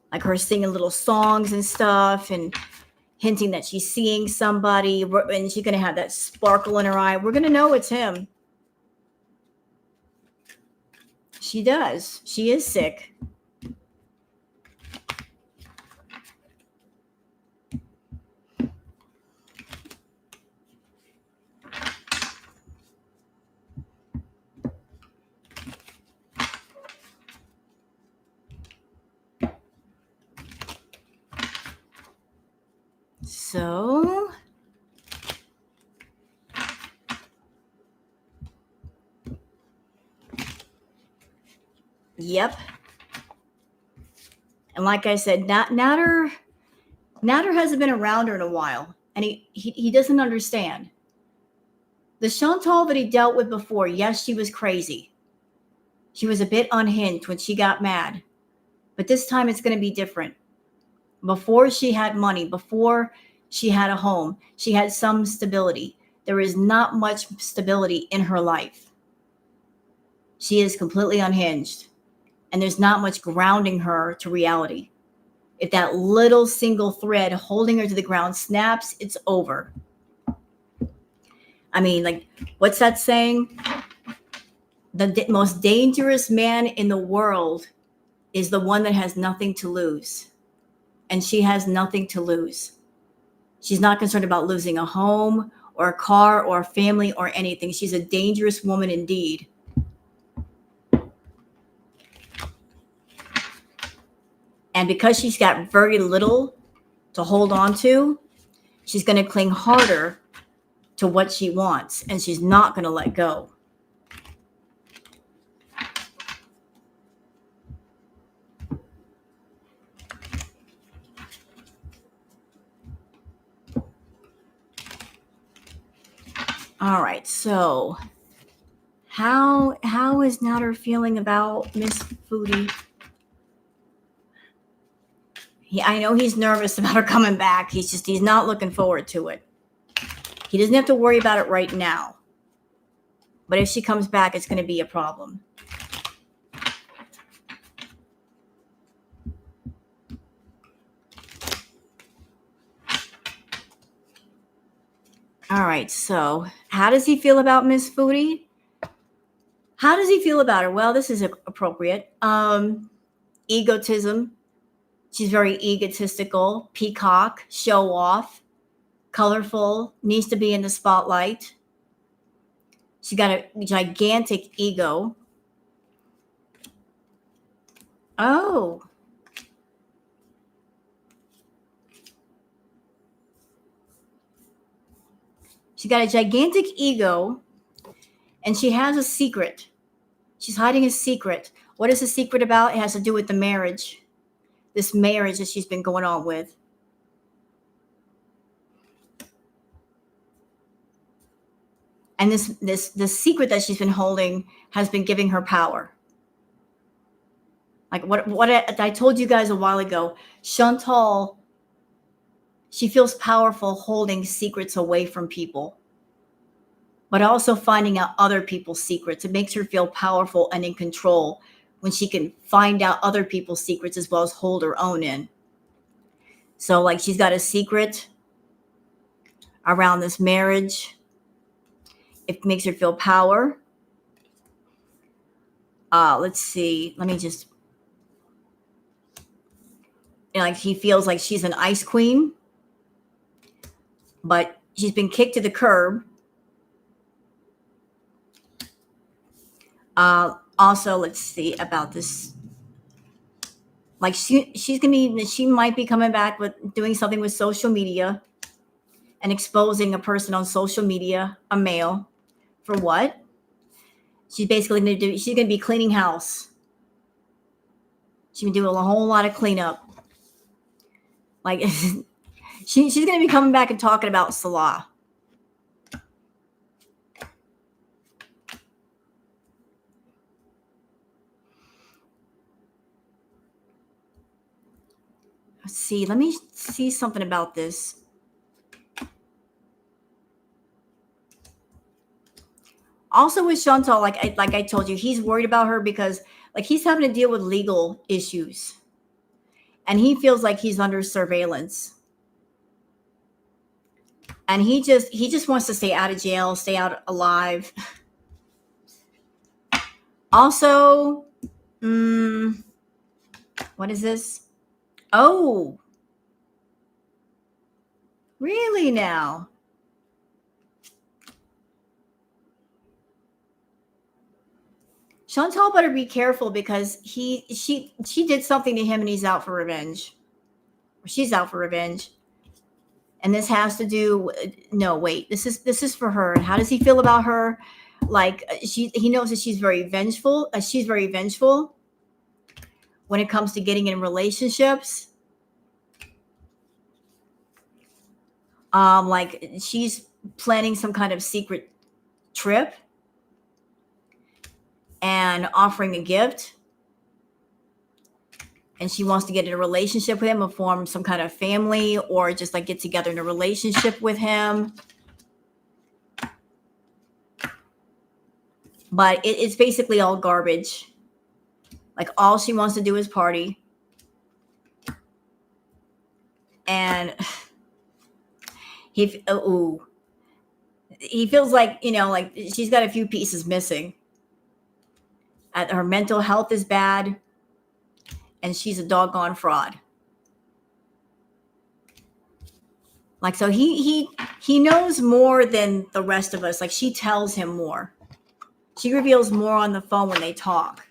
Like her singing little songs and stuff and hinting that she's seeing somebody, and she's going to have that sparkle in her eye. We're going to know it's him. She does. She is sick. So, yep. And like I said, Natter hasn't been around her in a while, and he doesn't understand. The Chantal that he dealt with before, yes, she was crazy. She was a bit unhinged when she got mad. But this time it's going to be different. Before she had money, before she had a home, she had some stability. There is not much stability in her life. She is completely unhinged. And there's not much grounding her to reality. If that little single thread holding her to the ground snaps, it's over. I mean, like, what's that saying? The most dangerous man in the world is the one that has nothing to lose. And she has nothing to lose. She's not concerned about losing a home or a car or a family or anything. She's a dangerous woman indeed. And because she's got very little to hold on to, she's going to cling harder to what she wants. And she's not going to let go. All right. So how is Nader feeling about Miss Foodie? I know he's nervous about her coming back. He's not looking forward to it. He doesn't have to worry about it right now. But if she comes back, it's going to be a problem. All right. So how does he feel about Miss Foodie? How does he feel about her? Well, this is appropriate. Egotism. She's very egotistical, peacock, show off, colorful, needs to be in the spotlight. She's got a gigantic ego. Oh. She's got a gigantic ego, and she has a secret. She's hiding a secret. What is the secret about? It has to do with the marriage. This marriage that she's been going on with. And this secret that she's been holding has been giving her power. Like what I told you guys a while ago, Chantal, she feels powerful holding secrets away from people, but also finding out other people's secrets. It makes her feel powerful and in control when she can find out other people's secrets as well as hold her own in. So like she's got a secret around this marriage. It makes her feel power. Let's see. Let me just, like he feels like she's an ice queen, but she's been kicked to the curb. Also, let's see about this. Like she might be coming back with doing something with social media and exposing a person on social media, a male, for what? She's basically she's going to be cleaning house. She's going to do a whole lot of cleanup. Like she's going to be coming back and talking about Salah. Let's see. Let me see something about this. Also with Chantal, like I told you, he's worried about her because like he's having to deal with legal issues. And he feels like he's under surveillance. And he just wants to stay out of jail, stay out alive. Also, what is this? Oh, really now? Chantal better be careful because she did something to him and he's out for revenge. Or she's out for revenge. And this has to do no, wait. This is for her. How does he feel about her? Like he knows that she's very vengeful. She's very vengeful when it comes to getting in relationships. Like she's planning some kind of secret trip and offering a gift. And she wants to get in a relationship with him or form some kind of family or just like get together in a relationship with him. But it's basically all garbage. Like all she wants to do is party. And he feels like, like she's got a few pieces missing. Her mental health is bad. And she's a doggone fraud. Like, so he knows more than the rest of us. Like she tells him more. She reveals more on the phone when they talk.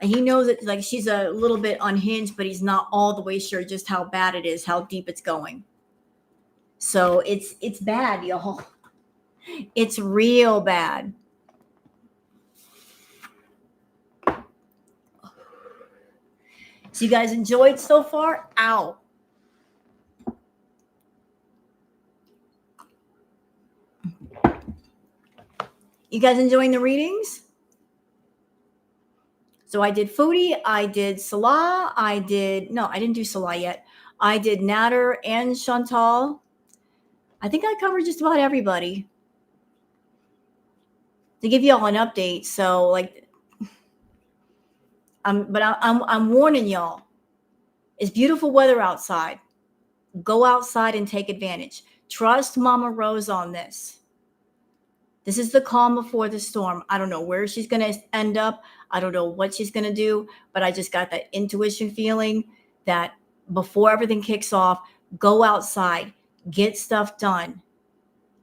And he knows that like she's a little bit unhinged, but he's not all the way sure just how bad it is, how deep it's going. So it's bad, y'all. It's real bad. So you guys enjoyed so far? Ow. You guys enjoying the readings? So I did Foodie, I did Salah, I didn't do Salah yet. I did Nader and Chantal. I think I covered just about everybody. To give you all an update, so like, I'm warning y'all. It's beautiful weather outside. Go outside and take advantage. Trust Mama Rose on this. This is the calm before the storm. I don't know where she's going to end up. I don't know what she's going to do, but I just got that intuition feeling that before everything kicks off, go outside, get stuff done,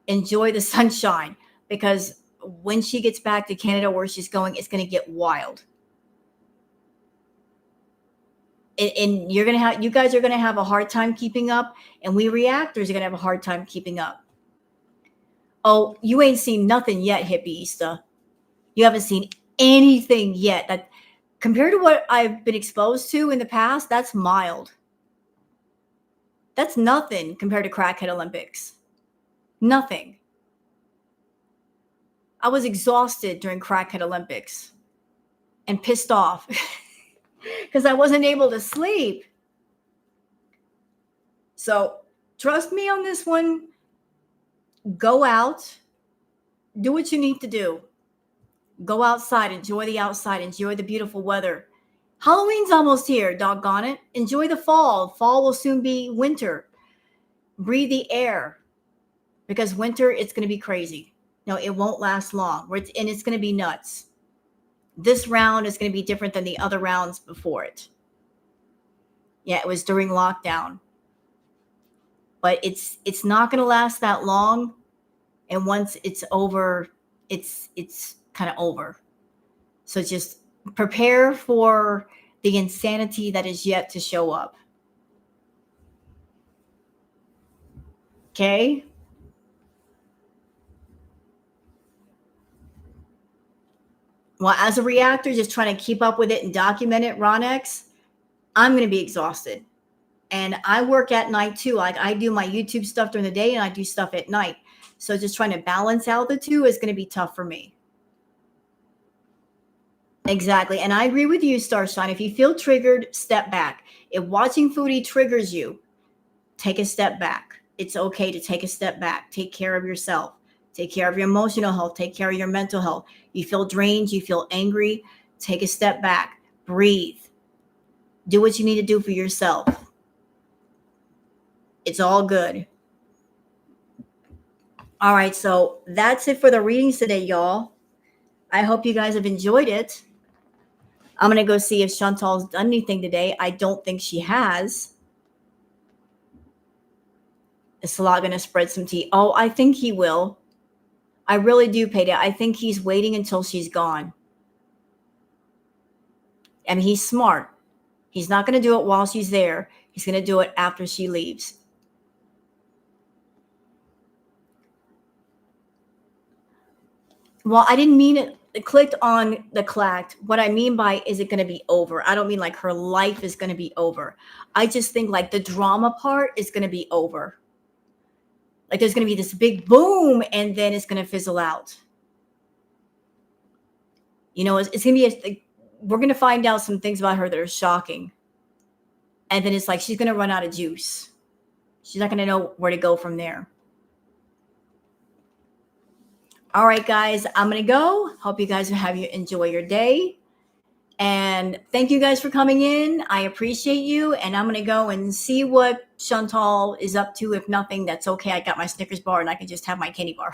enjoy the sunshine, because when she gets back to Canada where she's going, it's going to get wild. And you guys are going to have a hard time keeping up, and we reactors are going to have a hard time keeping up. Oh, you ain't seen nothing yet, Hippieista. You haven't seen anything yet. That compared to what I've been exposed to in the past, that's mild. That's nothing compared to Crackhead Olympics. Nothing. I was exhausted during Crackhead Olympics and pissed off because I wasn't able to sleep. So trust me on this one. Go out, do what you need to do. Go outside, enjoy the outside, enjoy the beautiful weather. Halloween's almost here, doggone it. Enjoy the fall. Fall will soon be winter. Breathe the air, because winter, it's going to be crazy. No, it won't last long, and it's going to be nuts. This round is going to be different than the other rounds before it. Yeah, it was during lockdown. But it's not going to last that long. And once it's over, it's kind of over. So just prepare for the insanity that is yet to show up. Okay? Well, as a reactor, just trying to keep up with it and document it, Ronex, I'm going to be exhausted. And I work at night too. Like, I do my YouTube stuff during the day and I do stuff at night. So just trying to balance out the two is going to be tough for me. Exactly. And I agree with you, Starshine. If you feel triggered, step back. If watching Foodie triggers you, take a step back. It's okay to take a step back. Take care of yourself. Take care of your emotional health. Take care of your mental health. You feel drained. You feel angry. Take a step back. Breathe. Do what you need to do for yourself. It's all good. All right. So that's it for the readings today, y'all. I hope you guys have enjoyed it. I'm going to go see if Chantal's done anything today. I don't think she has. Is Salah going to spread some tea? Oh, I think he will. I really do, Payday. I think he's waiting until she's gone. I mean, he's smart. He's not going to do it while she's there. He's going to do it after she leaves. Well, I didn't mean it. I clicked on the clacked. What I mean by is it going to be over? I don't mean like her life is going to be over. I just think like the drama part is going to be over. Like there's going to be this big boom and then it's going to fizzle out. You know, it's going to be, we're going to find out some things about her that are shocking. And then it's like she's going to run out of juice. She's not going to know where to go from there. All right, guys, I'm going to go. Hope you guys enjoy your day. And thank you guys for coming in. I appreciate you. And I'm going to go and see what Chantal is up to. If nothing, that's okay. I got my Snickers bar and I can just have my candy bar.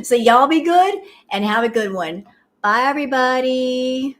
So y'all be good and have a good one. Bye, everybody.